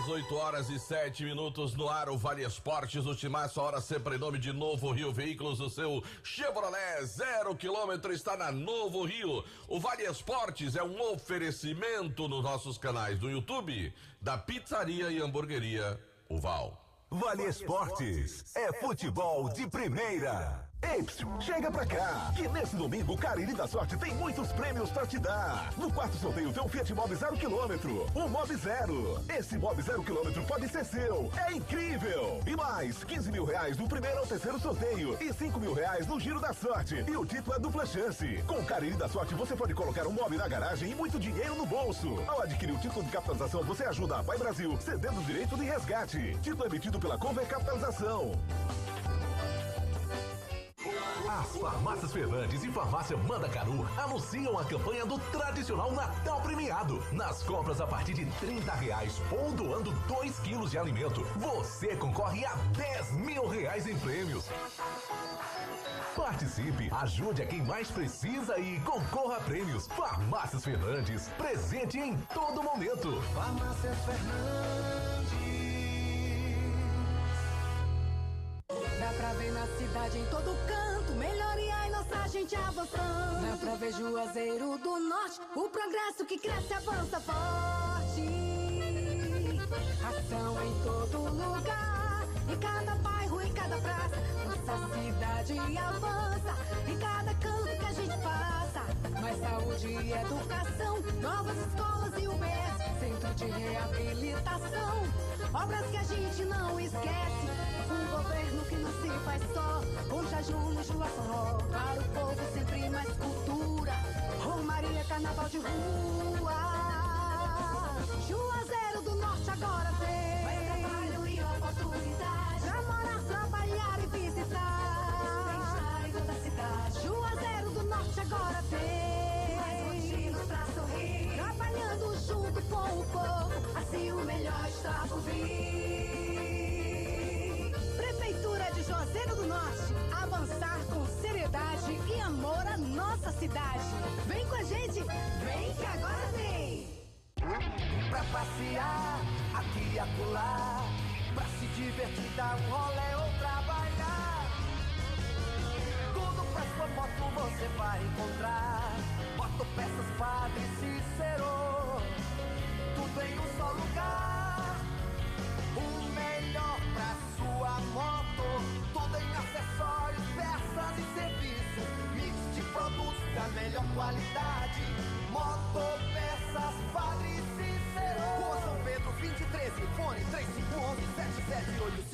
18 horas e 7 minutos no ar, o Vale Esportes, o timaço, a hora sempre em nome de Novo Rio Veículos, o seu Chevrolet 0 km está na Novo Rio. O Vale Esportes é um oferecimento nos nossos canais do YouTube, da Pizzaria e Hamburgueria O Val. Vale Esportes é futebol de primeira. Ei, chega pra cá, que nesse domingo o Cariri da Sorte tem muitos prêmios pra te dar. No quarto sorteio tem um Fiat Mobi 0 km, um Mobi 0. Esse Mobi 0 km pode ser seu, é incrível! E mais, 15 mil reais no primeiro ao terceiro sorteio e 5 mil reais no Giro da Sorte. E o título é dupla chance. Com o Cariri da Sorte você pode colocar um Mobi na garagem e muito dinheiro no bolso. Ao adquirir o título de capitalização você ajuda a Pai Brasil, cedendo o direito de resgate. Título emitido pela Conver Capitalização. As Farmácias Fernandes e Farmácia Mandacaru anunciam a campanha do tradicional Natal Premiado. Nas compras a partir de R$30 ou doando 2 quilos de alimento, você concorre a R$10 mil em prêmios. Participe, ajude a quem mais precisa e concorra a prêmios. Farmácias Fernandes, presente em todo momento. Farmácias Fernandes. Dá pra ver na cidade em todo canto, melhoria e nossa gente avançando. Dá pra ver Juazeiro do Norte, o progresso que cresce e avança forte. Ação em todo lugar, em cada bairro, em cada praça. Nossa cidade avança, em cada canto que a gente passa. Mais saúde e educação, novas escolas e UBS, centro de reabilitação, obras que a gente não esquece. Um governo que não se faz só, com jejum no Juaçoró. Para o povo sempre mais cultura, Romaria, carnaval de rua. Juazeiro do Norte agora tem mais trabalho e oportunidade pra morar, trabalhar e visitar. Bem-estar em toda a cidade. Juazeiro do Norte agora tem mais motivos pra sorrir, trabalhando junto com o povo, assim o melhor está por vir. Juazeiro do Norte, avançar com seriedade e amor à nossa cidade. Vem com a gente, vem que agora tem. Pra passear, aqui e acolá, pra se divertir, dar um rolê ou trabalhar. Tudo pra sua moto você vai encontrar. Motopeças Padre Cícero, tudo em um só lugar. O melhor pra sua moto, tudo em acessórios, peças e serviços, mix de produtos da melhor qualidade. Motopeças Padre Cícero, Rua São Pedro 2013, fone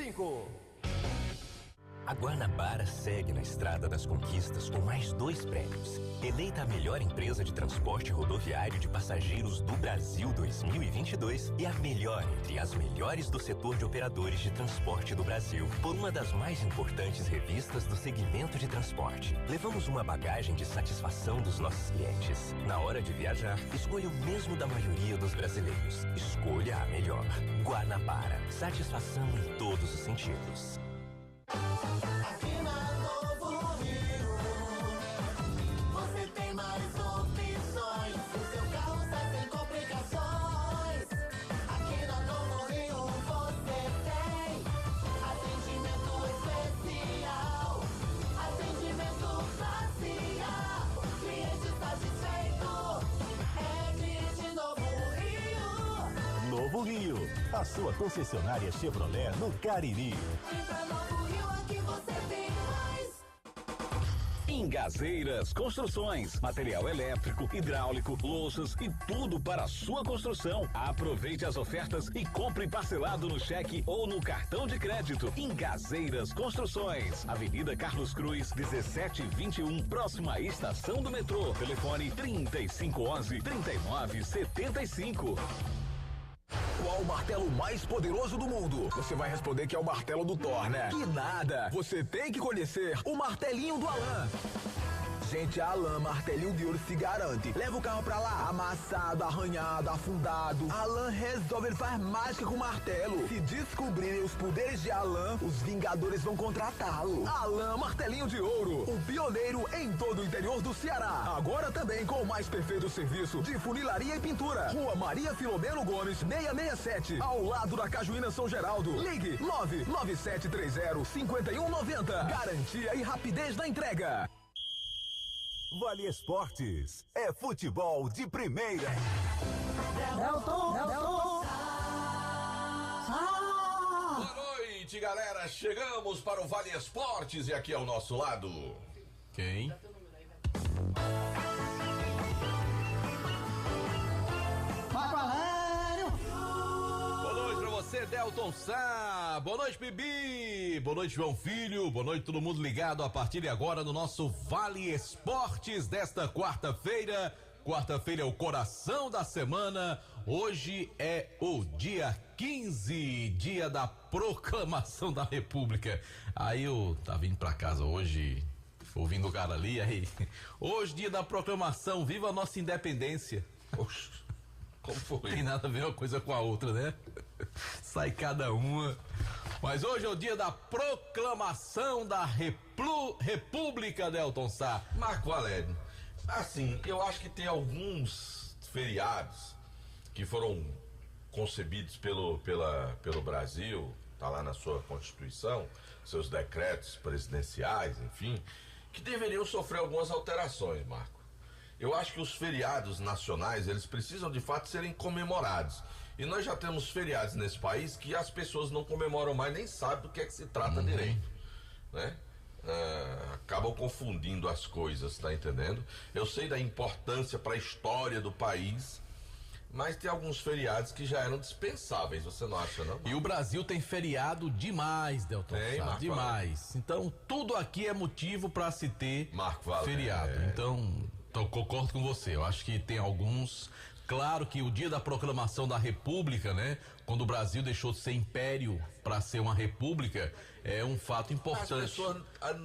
3511-7785. A Guanabara segue na estrada das conquistas com mais 2 prêmios. Eleita a melhor empresa de transporte rodoviário de passageiros do Brasil 2022 e a melhor entre as melhores do setor de operadores de transporte do Brasil, por uma das mais importantes revistas do segmento de transporte. Levamos uma bagagem de satisfação dos nossos clientes. Na hora de viajar, escolha o mesmo da maioria dos brasileiros. Escolha a melhor. Guanabara. Satisfação em todos os sentidos. Aqui na Novo Rio, você tem mais opções. O seu carro está sem complicações. Aqui na Novo Rio você tem atendimento especial, atendimento facial. Cliente satisfeito é cliente Novo Rio. Novo Rio, a sua concessionária Chevrolet no Cariri. Engazeiras Construções, material elétrico, hidráulico, louças e tudo para a sua construção. Aproveite as ofertas e compre parcelado no cheque ou no cartão de crédito. Engazeiras Construções, Avenida Carlos Cruz, 1721, próxima à estação do metrô. Telefone 3511-3975. Qual o martelo mais poderoso do mundo? Você vai responder que é o martelo do Thor, né? Que nada! Você tem que conhecer o martelinho do Alan. Gente, a Alan Martelinho de Ouro se garante. Leva o carro pra lá, amassado, arranhado, afundado. Alan resolve, ele faz mágica com o martelo. Se descobrirem os poderes de Alan, os Vingadores vão contratá-lo. Alan Martelinho de Ouro, o pioneiro em todo o interior do Ceará. Agora também com o mais perfeito serviço de funilaria e pintura. Rua Maria Filomeno Gomes, 667, ao lado da Cajuína São Geraldo. Ligue 99730-5190. Garantia e rapidez na entrega. Vale Esportes é futebol de primeira. Boa noite, galera. Chegamos para o Vale Esportes e aqui ao nosso lado. Quem? Boa noite pra você, Delton Sá. Boa noite, Bibi. Boa noite, João Filho. Boa noite, todo mundo ligado a partir de agora no nosso Vale Esportes desta quarta-feira. Quarta-feira é o coração da semana. Hoje é o dia 15, dia da proclamação da República. Aí eu tava vindo pra casa hoje, ouvindo o cara ali, aí. Hoje, dia da proclamação, viva a nossa independência. Oxe, como foi? Tem nada a ver uma coisa com a outra, né? Sai cada uma. Mas hoje é o dia da proclamação da República, Delton Sá. Marco Valério, assim, eu acho que tem alguns feriados que foram concebidos pelo Brasil, tá lá na sua Constituição, seus decretos presidenciais, enfim, que deveriam sofrer algumas alterações, Marco. Eu acho que os feriados nacionais, eles precisam de fato serem comemorados. E nós já temos feriados nesse país que as pessoas não comemoram mais, nem sabem do que é que se trata direito, né? Acabam confundindo as coisas, tá entendendo? Eu sei da importância para a história do país, mas tem alguns feriados que já eram dispensáveis, você não acha, não? E o Brasil tem feriado demais, Delton Sá, demais. Então, tudo aqui é motivo para se ter feriado. Então, concordo com você. Eu acho que tem alguns. Claro que o dia da proclamação da República, né? Quando o Brasil deixou de ser império para ser uma república, é um fato importante.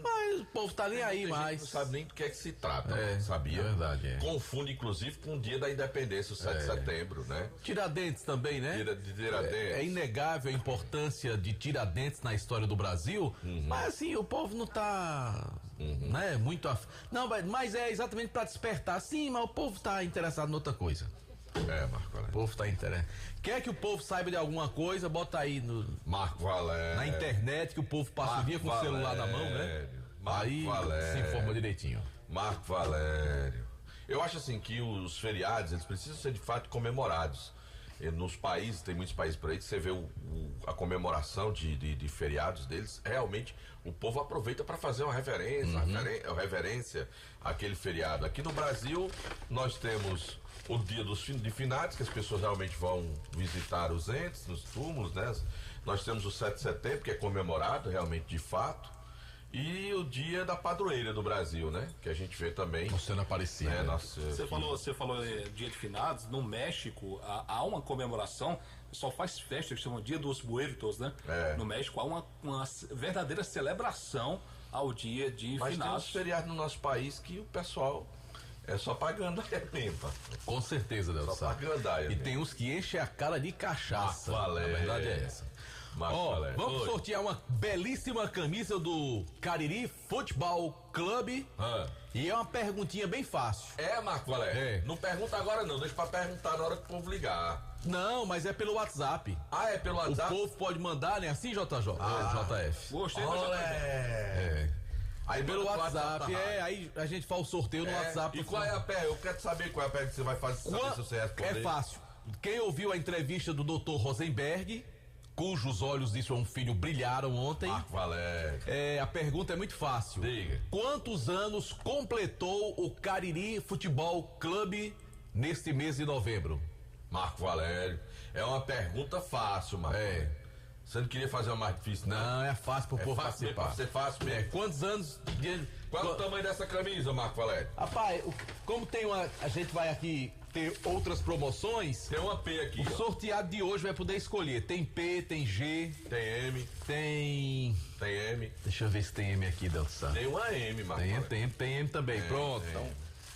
Mas o povo tá nem aí mais. Não sabe nem do que é que se trata, sabia? É verdade, Confunde, inclusive, com o dia da independência, o 7 de setembro, né? Tiradentes também, né? Tiradentes. É inegável a importância de Tiradentes na história do Brasil, mas assim, o povo não tá, né, muito... Não, mas é exatamente para despertar. Sim, mas o povo tá interessado em outra coisa. Marco Valério. O povo tá interessado. Quer que o povo saiba de alguma coisa, bota aí no... Marco Valério. Na internet, que o povo passa o dia com o celular na mão, né? Aí se informa direitinho. Marco Valério. Eu acho assim que os feriados, eles precisam ser de fato comemorados. E nos países, tem muitos países por aí que você vê a comemoração de feriados deles, realmente o povo aproveita para fazer uma reverência àquele feriado. Aqui no Brasil, nós temos o dia de finados, que as pessoas realmente vão visitar os entes nos túmulos, né? Nós temos o 7 de setembro, que é comemorado realmente de fato, e o dia da padroeira do Brasil, né? Que a gente vê também. Sendo Aparecida. Né? Você falou dia de finados. No México há uma comemoração, só faz festa, que chama Dia dos Muertos, né? No México há uma verdadeira celebração ao dia de finados. Mas tem uns feriados no nosso país que o pessoal... É só pra gandaia mesmo. Com certeza, Deus sabe. Só pra gandaia. E tem uns que enchem a cara de cachaça. A verdade é essa. Vamos sortear uma belíssima camisa do Cariri Futebol Clube. E é uma perguntinha bem fácil. Marco Valério? Não pergunta agora não, deixa pra perguntar na hora que o povo ligar. Não, mas é pelo WhatsApp. É pelo WhatsApp? O povo pode mandar, né? Assim, JF. Gostei, JF. Aí pelo WhatsApp, aí a gente faz o sorteio no WhatsApp. E qual é a pergunta? Eu quero saber qual é a pergunta que você vai fazer, saber se você responder. É fácil. Quem ouviu a entrevista do Dr. Rosenberg, cujos olhos de seu filho brilharam ontem. Marco Valério. A pergunta é muito fácil. Diga. Quantos anos completou o Cariri Futebol Clube neste mês de novembro? Marco Valério. É uma pergunta fácil, Marco. Você não queria fazer uma mais difícil, não? Não, é fácil pro povo participar. Pra ser fácil mesmo. Quantos anos... Qual é o tamanho dessa camisa, Marco Valério? Rapaz, como tem a gente vai aqui ter outras promoções... Tem uma P aqui, O sorteado de hoje vai poder escolher. Tem P, tem G... Tem M. Tem M. Deixa eu ver se tem M aqui, Delson. Tem uma M, Marco Valério. Tem M também. Pronto.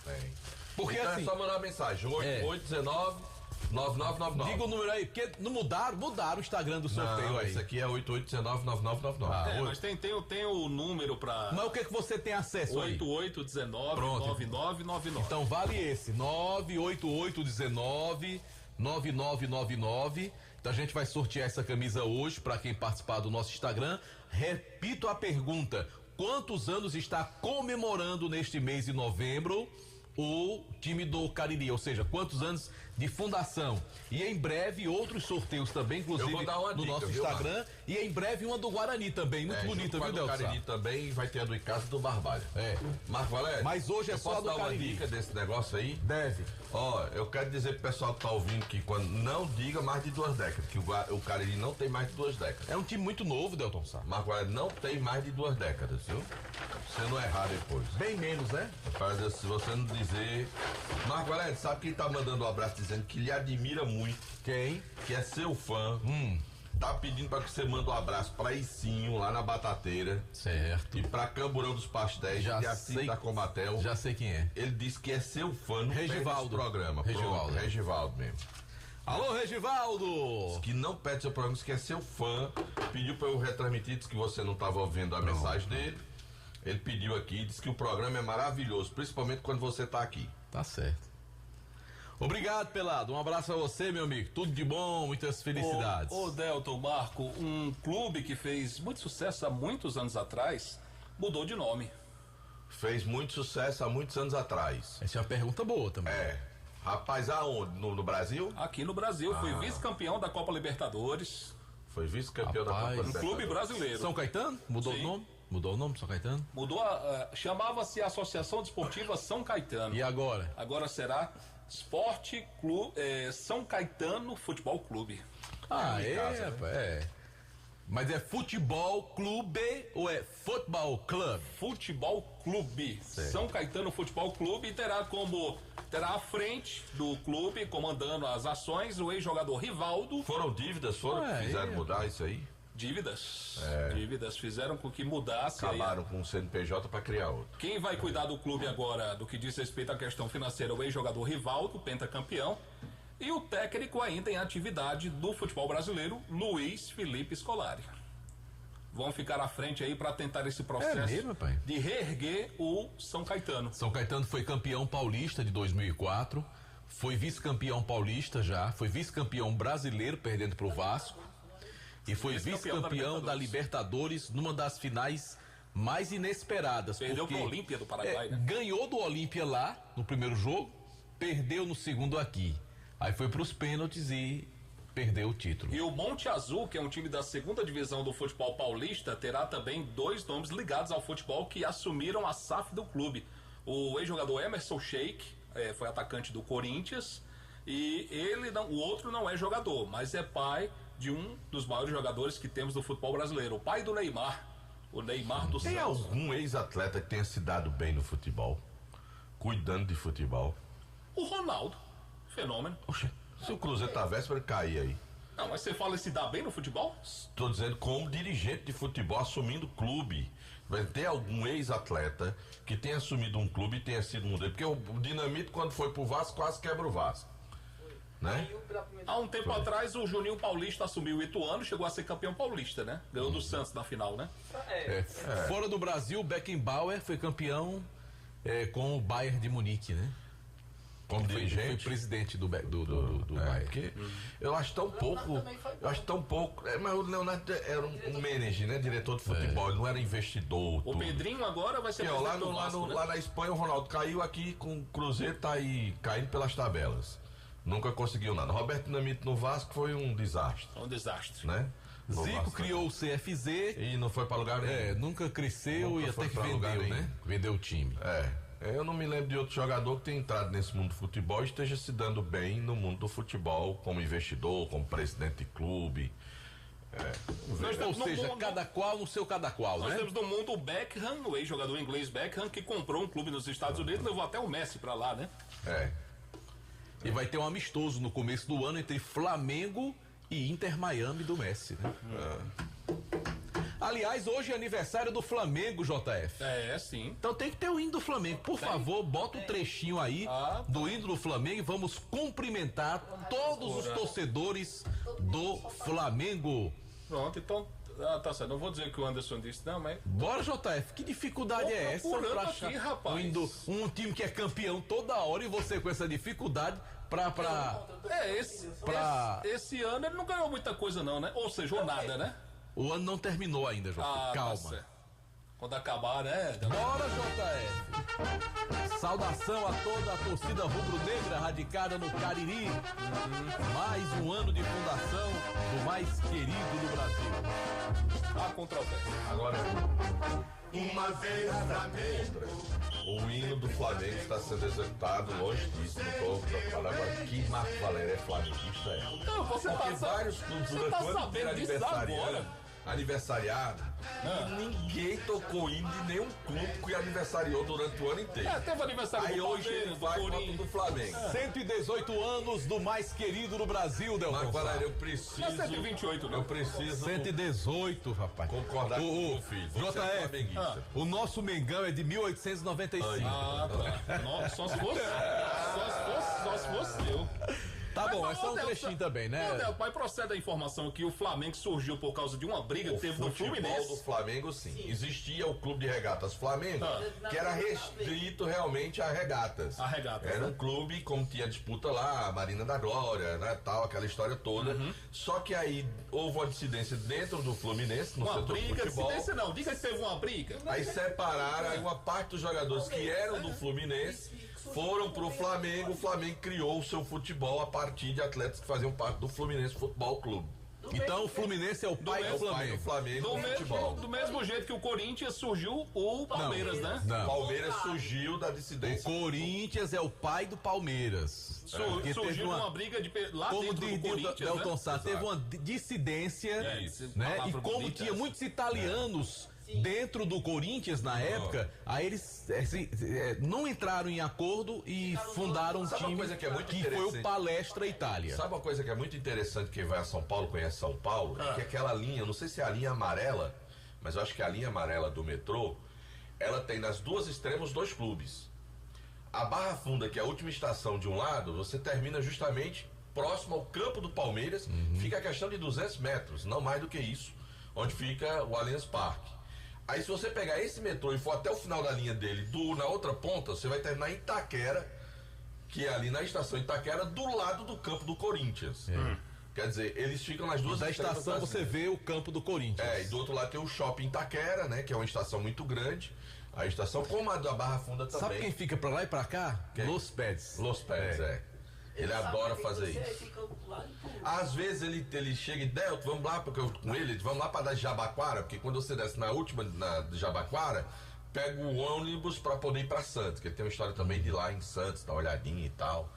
Tem. Porque então assim... é só mandar uma mensagem. 8819... 9999. Diga o número aí, porque não mudaram o Instagram do sorteio não, aí. Esse aqui é 88199999. Mas tem o número pra... Mas o que você tem acesso aí? 88199999. Então vale esse, 988199999. Então a gente vai sortear essa camisa hoje para quem participar do nosso Instagram. Repito a pergunta: quantos anos está comemorando neste mês de novembro o time do Cariri, ou seja, quantos anos de fundação? E em breve outros sorteios também, inclusive no nosso Instagram, e em breve uma do Guarani também, muito bonita, viu, Delson? O Cariri também vai ter a do Icasa do Barbalha. Marco Valério, mas hoje é só a do Cariri. Posso dar uma dica desse negócio aí? Deve. Ó, eu quero dizer pro pessoal que tá ouvindo que quando não diga mais de 2 décadas, que o Cariri não tem mais de 2 décadas. É um time muito novo, Delton Sá. Marco Valério, não tem mais de 2 décadas, viu? Você não errar depois. Bem menos, né? Rapaz, se você não dizer... Marco Valério, sabe quem tá mandando um abraço dizendo que lhe admira muito? Quem? Que é seu fã. Tá pedindo pra que você mande um abraço pra Icinho, lá na Batateira. Certo. E pra Camburão dos Pastéis, já de Assis da Comatel. Já sei quem é. Ele disse que é seu fã no Regivaldo. programa. Regivaldo. Pronto, Regivaldo mesmo. Alô, Regivaldo! Diz que não pede seu programa, diz que é seu fã. Pediu pra eu retransmitir, disse que você não tava ouvindo a mensagem dele. Ele pediu aqui, disse que o programa é maravilhoso, principalmente quando você tá aqui. Tá certo. Obrigado, Pelado. Um abraço a você, meu amigo. Tudo de bom, muitas felicidades. Ô Delton, Marco, um clube que fez muito sucesso há muitos anos atrás, mudou de nome. Fez muito sucesso há muitos anos atrás. Essa é uma pergunta boa também. Rapaz, aonde? No Brasil? Aqui no Brasil, foi vice-campeão da Copa Libertadores. Foi vice-campeão da Copa Libertadores. Um clube brasileiro. São Caetano? Mudou o nome? Mudou o nome, São Caetano? Mudou, chamava-se Associação Desportiva São Caetano. E agora? Agora será Esporte Clube, São Caetano Futebol Clube. Mas é Futebol Clube ou é Futebol Club? Futebol Clube. Certo. São Caetano Futebol Clube terá à frente do clube, comandando as ações, o ex-jogador Rivaldo. Foram dívidas, fizeram mudar isso aí? Dívidas fizeram com que mudasse. Acabaram com o CNPJ para criar outro. Quem vai cuidar do clube agora, do que diz respeito à questão financeira, o ex-jogador Rivaldo, pentacampeão, e o técnico ainda em atividade do futebol brasileiro, Luiz Felipe Scolari. Vão ficar à frente aí para tentar esse processo de reerguer o São Caetano. São Caetano foi campeão paulista de 2004, foi vice-campeão paulista já, foi vice-campeão brasileiro perdendo para o Vasco. E foi vice-campeão da Libertadores numa das finais mais inesperadas. Perdeu para o Olímpia do Paraguai, né? Ganhou do Olímpia lá no primeiro jogo, perdeu no segundo aqui. Aí foi para os pênaltis e perdeu o título. E o Monte Azul, que é um time da segunda divisão do futebol paulista, terá também 2 nomes ligados ao futebol que assumiram a SAF do clube. O ex-jogador Emerson Sheik, foi atacante do Corinthians, e o outro não é jogador, mas é pai de um dos maiores jogadores que temos do futebol brasileiro, o pai do Neymar, o Neymar do Santos. Tem algum ex-atleta que tenha se dado bem no futebol, cuidando de futebol? O Ronaldo, fenômeno. Oxe, se o Cruzeiro tá véspera, cair aí. Não, mas você fala se dá bem no futebol? Estou dizendo como dirigente de futebol, assumindo clube. Vai ter algum ex-atleta que tenha assumido um clube e tenha sido um dele. Porque o Dinamite, quando foi pro Vasco, quase quebra o Vasco. Né? Há um tempo atrás o Juninho Paulista assumiu o Ituano, chegou a ser campeão paulista, né? Ganhou do Santos na final, né? Fora do Brasil, Beckenbauer foi campeão com o Bayern de Munique, né? Como dirigente? Foi presidente do Bayern. Porque eu acho tão pouco. Mas o Leonardo era um manager, né? Diretor de futebol, ele não era investidor. O Pedrinho agora vai ser presidente do Vasco, né? Lá na Espanha o Ronaldo caiu, aqui com o Cruzeiro, tá aí caindo pelas tabelas. Nunca conseguiu nada. Roberto Dinamite no Vasco foi um desastre. Um desastre. Né? Zico criou o CFZ. E não foi para lugar nenhum. Nunca cresceu, nunca e até que vendeu, né? Vendeu o time. Eu não me lembro de outro jogador que tenha entrado nesse mundo do futebol e esteja se dando bem no mundo do futebol, como investidor, como presidente de clube. Ou seja, cada qual no seu cada qual, Nós né? temos no mundo o Beckham, o ex-jogador inglês Beckham, que comprou um clube nos Estados Unidos, levou até o Messi pra lá, né? E vai ter um amistoso no começo do ano entre Flamengo e Inter Miami do Messi, né? Aliás, hoje é aniversário do Flamengo, JF. Sim. Então tem que ter o hino do Flamengo. Por favor, bota um trechinho aí do hino do Flamengo e vamos cumprimentar todos os torcedores do Flamengo. Pronto, então. Tá certo. Não vou dizer o que o Anderson disse, não, mas. Bora, JF. Que dificuldade é essa? Procurando Pra achar aqui, rapaz. o hino do- um time que é campeão toda hora e você com essa dificuldade Esse ano ele não ganhou muita coisa, não, né? Ou seja, ou nada, né? O ano não terminou ainda, JF. Tá Calma. certo. Quando acabar, né? Bora, JF. Saudação a toda a torcida rubro-negra radicada no Cariri. Mais um ano de fundação do mais querido do Brasil. Há controvérsia. Agora, uma vez também, o hino do Flamengo está sendo executado longe disso. Não estou preocupado agora. Que Marco Valério é flamenguista? Não, você Porque tá vários clubes você durante tá o ano inteiro sabendo disso agora. aniversariado, e ninguém tocou hino de nenhum clube que aniversariou durante o ano inteiro. Teve aniversário Aí do hoje ele Palmeiras, do vai Corinthians. do Flamengo. 118 anos do mais querido do Brasil, Delton. Marco Valério, eu É preciso. 128, né? Eu preciso 118, rapaz. concordar com o meu filho. Você é JF, flamenguista. o nosso Mengão é de 1895. Tá. Nossa, só se fosse eu. Tá bom, Mas, é só um Deus, trechinho também, né? Mas procede a informação que o Flamengo surgiu por causa de uma briga que teve no futebol Fluminense. do Flamengo, sim. Existia o Clube de Regatas Flamengo, que era restrito realmente a regatas. Era um clube, como tinha disputa lá, a Marina da Glória, né, tal, aquela história toda. Só que aí houve uma dissidência dentro do Fluminense, no Uma setor de briga, futebol. dissidência não, diga que teve uma briga. Aí separaram, aí uma parte dos jogadores que eram do Fluminense foram pro Flamengo. O Flamengo criou o seu futebol a partir de atletas que faziam parte do Fluminense Futebol Clube. Então o Fluminense é o pai do Flamengo. Do mesmo jeito que o Corinthians surgiu o Palmeiras, né? Não. O Palmeiras surgiu da dissidência. O Corinthians é o pai do Palmeiras. Porque Surgiu teve uma briga lá como dentro do Corinthians, Delton né? Sá, teve uma dissidência, né? E palavra como bonita tinha essa. muitos italianos dentro do Corinthians na época, aí eles não entraram em acordo e fundaram um Sabe uma time coisa que é muito foi o interessante? Palestra Itália. Sabe uma coisa que é muito interessante, quem vai a São Paulo conhece São Paulo, que é aquela linha, não sei se é a linha amarela, mas eu acho que é a linha amarela do metrô, ela tem nas duas extremos dois clubes. A Barra Funda, que é a última estação de um lado, você termina justamente próximo ao campo do Palmeiras, fica a questão de 200 metros, não mais do que isso, onde fica o Allianz Parque. Aí se você pegar esse metrô e for até o final da linha dele, na outra ponta, você vai terminar em Itaquera, que é ali na estação Itaquera, do lado do campo do Corinthians. Quer dizer, eles ficam nas duas Da extremas estação das você linhas. vê o campo do Corinthians. E do outro lado tem o Shopping Itaquera, né? Que é uma estação muito grande. A estação, como a da Barra Funda também. Sabe quem fica pra lá e pra cá? Los Peds. Los Peds, Ele adora fazer isso. Às vezes ele chega e Delton, vamos lá, porque eu com ele, vamos lá para dar Jabaquara, porque quando você desce na última, de Jabaquara, pega o ônibus para poder ir para Santos, que ele tem uma história também de lá em Santos, dar uma olhadinha e tal.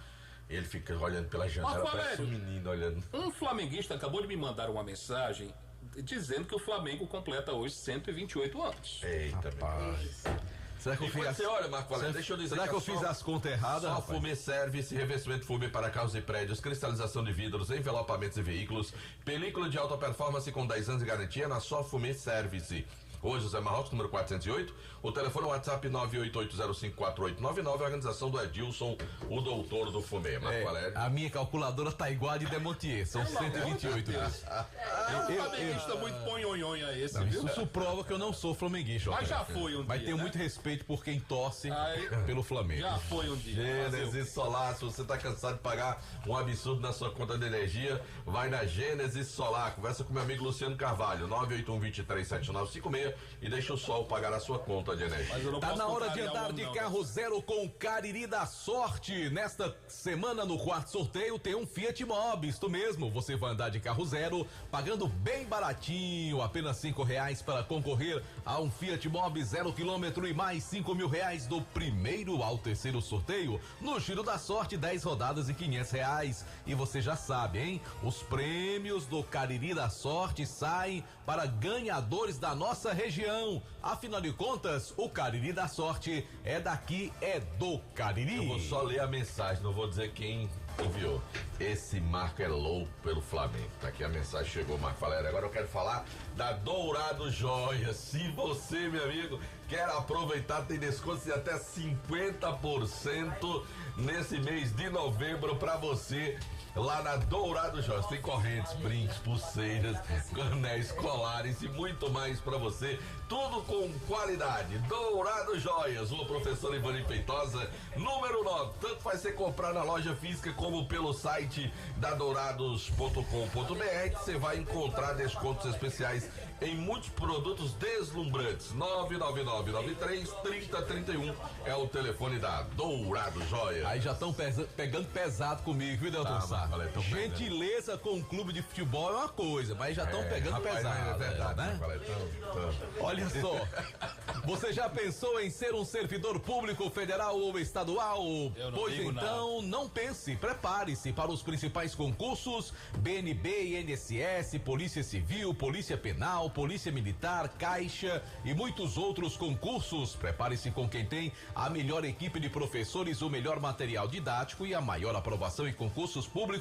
Ele fica olhando pela janela, parece um menino olhando. Um flamenguista acabou de me mandar uma mensagem dizendo que o Flamengo completa hoje 128 anos. Eita, rapaz. Será que eu fiz Você olha, Marco Valério, deixa eu dizer. Será que eu fiz as contas erradas, Só rapaz? Fumê Service, revestimento Fumê para carros e prédios, cristalização de vidros, envelopamentos e veículos, película de alta performance com 10 anos de garantia na Só Fumê Service. Hoje, José Marrocos, número 408. O telefone é o WhatsApp 988054899. A organização do Edilson, o doutor do Fumê. Marco Valério. A minha calculadora tá igual a de Demontier. São 128 vezes. Um flamenguista muito ponhonhonha esse, viu? Isso prova que eu não sou flamenguista. Mas já foi um Mas dia, tenho né? muito respeito por quem torce Aí- pelo Flamengo. Já foi um dia. Gênesis Solar, se você está cansado de pagar um absurdo na sua conta de energia, vai na Gênesis Solar. Conversa com meu amigo Luciano Carvalho, 981-237956 dia e deixa o sol pagar a sua conta de energia. Tá na hora de andar de carro zero com Cariri da Sorte. Nesta semana, no quarto sorteio, tem um Fiat Mobi, isto mesmo. Você vai andar de carro zero, pagando bem baratinho, apenas R$5 para concorrer a um Fiat Mobi 0 km e mais R$5.000 do primeiro ao terceiro sorteio. No Giro da Sorte, 10 rodadas e R$500. E você já sabe, hein? Os prêmios do Cariri da Sorte saem para ganhadores da nossa região. Afinal de contas, o Cariri da Sorte é daqui, é do Cariri. Eu vou só ler a mensagem, não vou dizer quem enviou. Esse Marco é louco pelo Flamengo. Tá aqui a mensagem, chegou, Marco Valério. Agora eu quero falar da Dourado Joias. Se você, meu amigo, quer aproveitar, tem desconto de até 50% nesse mês de novembro pra você. Lá na Dourado Joias tem correntes, brincos, pulseiras, anéis, colares e muito mais pra você. Tudo com qualidade. Dourado Joias, o professor Ivani Feitosa, número 9. Tanto vai ser comprar na loja física como pelo site da dourados.com.br, que você vai encontrar descontos especiais em muitos produtos deslumbrantes. 999933031 é o telefone da Dourado Joias. Aí já estão pegando pesado comigo, viu, Delton Sá? Gentileza com o clube de futebol é uma coisa, mas já estão pegando pesado. É verdade, né? Olha só, você já pensou em ser um servidor público federal ou estadual? Pois então, não pense, prepare-se para os principais concursos: BNB, INSS, Polícia Civil, Polícia Penal, Polícia Militar, Caixa e muitos outros concursos. Prepare-se com quem tem a melhor equipe de professores, o melhor material didático e a maior aprovação em concursos públicos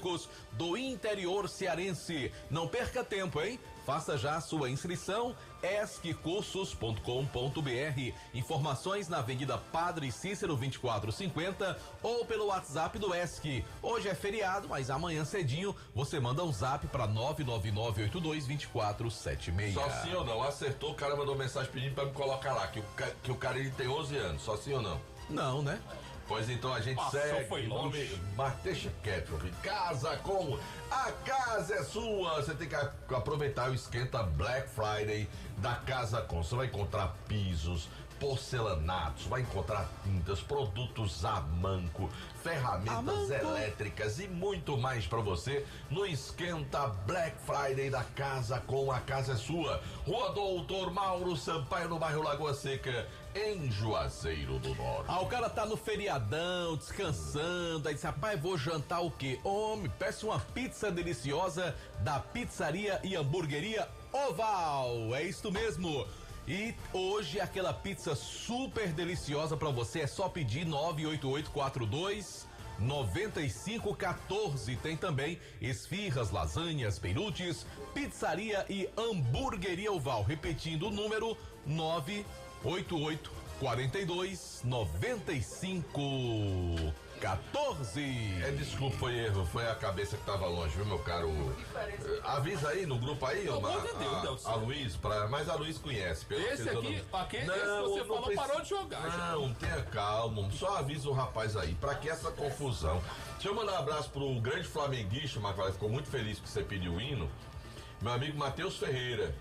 do interior cearense. Não perca tempo, hein? Faça já a sua inscrição, esccursos.com.br. Informações na Avenida Padre Cícero 2450 ou pelo WhatsApp do ESC. Hoje é feriado, mas amanhã cedinho você manda um zap para 999822476. Só sim ou não? Acertou, o cara mandou mensagem pedindo pra me colocar lá, que o cara ele tem 11 anos, só sim ou não? Não, né? Pois então a gente segue. Foi longe. Mas deixa quieto, filho. Casa com a casa é sua. Você tem que aproveitar o esquenta Black Friday da Casa Com. Você vai encontrar pisos, porcelanatos, vai encontrar tintas, produtos a manco, ferramentas elétricas e muito mais para você no esquenta Black Friday da Casa Com. A casa é sua. Rua Doutor Mauro Sampaio, no bairro Lagoa Seca, em Juazeiro do Norte. O cara tá no feriadão, descansando, aí diz: rapaz, vou jantar o quê? Homem, peça uma pizza deliciosa da Pizzaria e Hamburgueria Oval. É isso mesmo. E hoje aquela pizza super deliciosa pra você, é só pedir 98842-9514. Tem também esfirras, lasanhas, peirutes, pizzaria e hamburgueria Oval. Repetindo o número 98842-9514. Desculpa, foi erro, foi a cabeça que tava longe, viu, meu caro? Avisa aí no grupo aí, a Luiz, mas a Luiz conhece. Esse aqui, esse você falou, parou de jogar. Não, tenha calma, só avisa o rapaz aí, pra que essa confusão? Deixa eu mandar um abraço pro grande flamenguista, Marcos, ficou muito feliz que você pediu o hino, meu amigo Matheus Ferreira.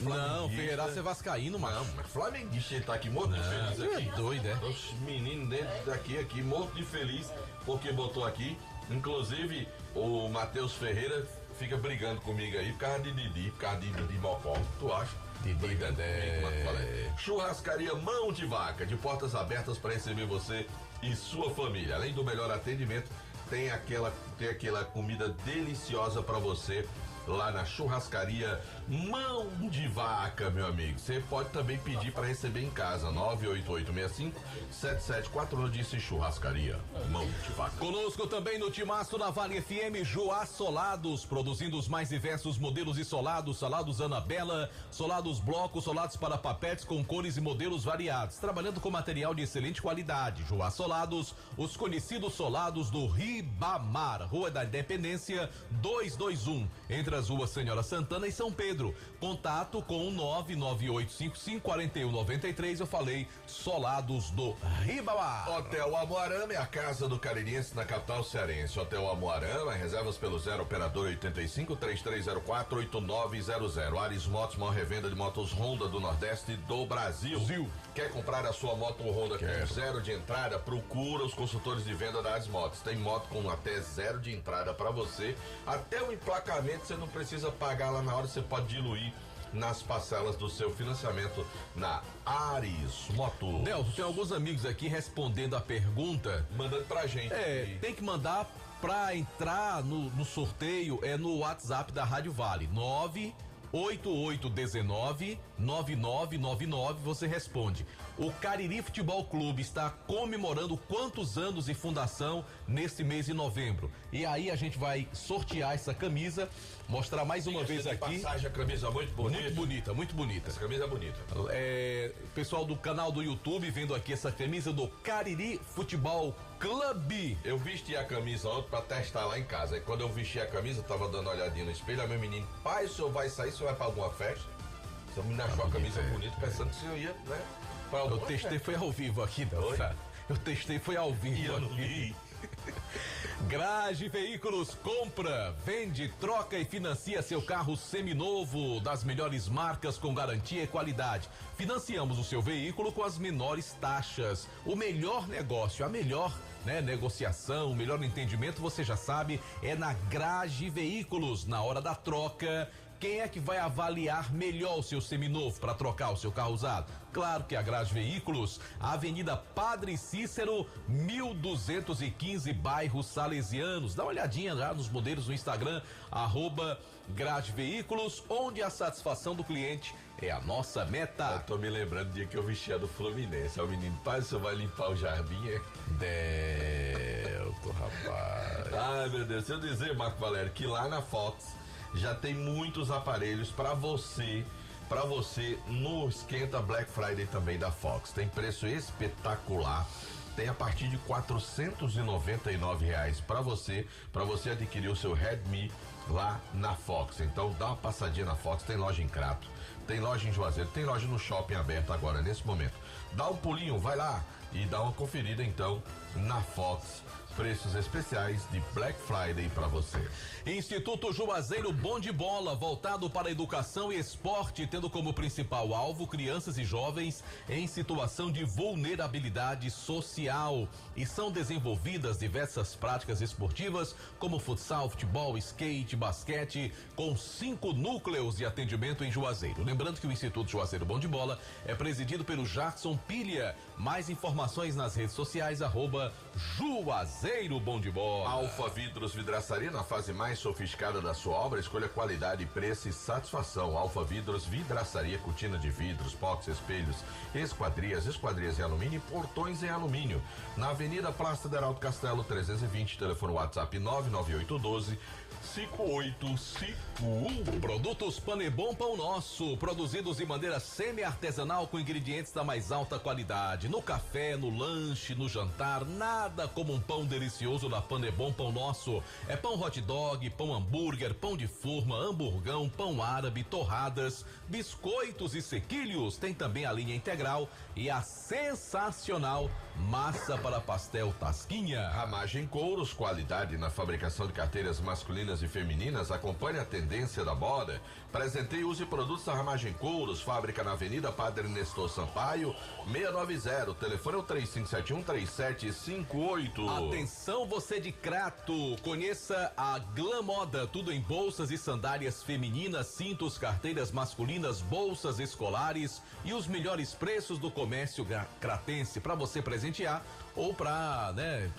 Não, Ferreira é vascaíno, mano. Não, mas flamenguista, ele tá aqui morto de feliz aqui. É doido, é? Os meninos dentro daqui, morto de feliz, porque botou aqui. Inclusive, o Matheus Ferreira fica brigando comigo aí por causa de Didi, por causa de Mocó. Tu acha? Didi Dedé. Churrascaria Mão de Vaca, de portas abertas para receber você e sua família. Além do melhor atendimento, tem aquela comida deliciosa para você lá na Churrascaria Mão de Vaca, meu amigo. Você pode também pedir para receber em casa. 98865-7741, disse Churrascaria Mão de Vaca. Conosco também no Timaço na Vale FM, Joá Solados, produzindo os mais diversos modelos de solados: Anabela, solados blocos, solados para papetes com cores e modelos variados, trabalhando com material de excelente qualidade. Joá Solados, os conhecidos solados do Ribamar, Rua da Independência 221, entre as ruas Senhora Santana e São Pedro. Pedro. Contato com o 998554193. Eu falei Solados do Ribamar. Hotel Amoarama é a casa do caririense na capital cearense. Hotel Amoarama, reservas pelo 0 operador 85 3304 8900. Ares Motos, maior revenda de motos Honda do Nordeste do Brasil. Quer comprar a sua moto Honda com zero de entrada? Procura os consultores de venda da Ares Motos. Tem moto com até zero de entrada para você. Até o emplacamento você não precisa pagar lá na hora, você pode diluir nas parcelas do seu financiamento na Ares Motos. Nelson, tem alguns amigos aqui respondendo a pergunta. Mandando pra gente. Tem que mandar pra entrar no sorteio, no WhatsApp da Rádio Vale. 98819-9999, você responde. O Cariri Futebol Clube está comemorando quantos anos de fundação nesse mês de novembro? E aí a gente vai sortear essa camisa, mostrar mais uma vez aqui. Passagem, a camisa muito bonita. Muito bonita, muito bonita. Essa camisa é bonita. Pessoal do canal do YouTube vendo aqui essa camisa do Cariri Futebol Clube. Eu vesti a camisa ontem pra testar lá em casa. E quando eu vesti a camisa, eu tava dando uma olhadinha no espelho, aí meu menino, pai, o senhor vai sair, o senhor vai pra alguma festa? Seu menino achou a camisa bonita, pensando que o senhor ia, né? Eu testei, foi ao vivo aqui, não, tá? Eu testei, foi ao vivo aqui. Grage Veículos compra, vende, troca e financia seu carro seminovo das melhores marcas com garantia e qualidade. Financiamos o seu veículo com as menores taxas. O melhor negócio, a melhor negociação, o melhor entendimento, você já sabe, é na Grage Veículos. Na hora da troca, quem é que vai avaliar melhor o seu seminovo para trocar o seu carro usado? Claro que a Grage Veículos, Avenida Padre Cícero, 1215, bairro Salesianos. Dá uma olhadinha lá nos modelos no Instagram, @Grage Veículos, onde a satisfação do cliente é a nossa meta. Eu tô me lembrando do dia que eu vestia do Fluminense. O menino, pai, o senhor vai limpar o jardim, Delto, rapaz. Ai, meu Deus. Se eu dizer, Marco Valério, que lá na Fox já tem muitos aparelhos para você no esquenta Black Friday também da Fox. Tem preço espetacular. Tem a partir de R$499 para você adquirir o seu Redmi lá na Fox. Então dá uma passadinha na Fox. Tem loja em Crato, tem loja em Juazeiro, tem loja no shopping aberto agora nesse momento. Dá um pulinho, vai lá e dá uma conferida então na Fox. Preços especiais de Black Friday para você. Instituto Juazeiro Bom de Bola, voltado para educação e esporte, tendo como principal alvo crianças e jovens em situação de vulnerabilidade social. E são desenvolvidas diversas práticas esportivas, como futsal, futebol, skate, basquete, com 5 núcleos de atendimento em Juazeiro. Lembrando que o Instituto Juazeiro Bom de Bola é presidido pelo Jackson Pilha. Mais informações nas redes sociais, @Juazeiro Bom de Bola. Alfa Vidros Vidraçaria, na fase mais sofisticada da sua obra, escolha qualidade, preço e satisfação. Alfa Vidros Vidraçaria, cortina de vidros, box, espelhos, esquadrias em alumínio e portões em alumínio. Na Avenida Praça de Heraldo Castelo, 320, telefone WhatsApp 99812-5851. Produtos Panebom Pão Nosso, produzidos de maneira semi-artesanal com ingredientes da mais alta qualidade. No café, no lanche, no jantar, nada como um pão delicioso da Panebom Pão Nosso. É pão hot dog, pão hambúrguer, pão de forma, hamburgão, pão árabe, torradas, biscoitos e sequilhos. Tem também a linha integral e a sensacional massa para pastel Tasquinha. Ramagem Couros, qualidade na fabricação de carteiras masculinas e femininas. Acompanhe a tendência da moda. Presenteie e use produtos da Ramagem Couros, fábrica na Avenida Padre Nestor Sampaio, 690. Telefone é o 3571-3758. Atenção, você de Crato, conheça a Glam Moda, tudo em bolsas e sandálias femininas, cintos, carteiras masculinas, bolsas escolares e os melhores preços do comércio cratense para você presentear ou para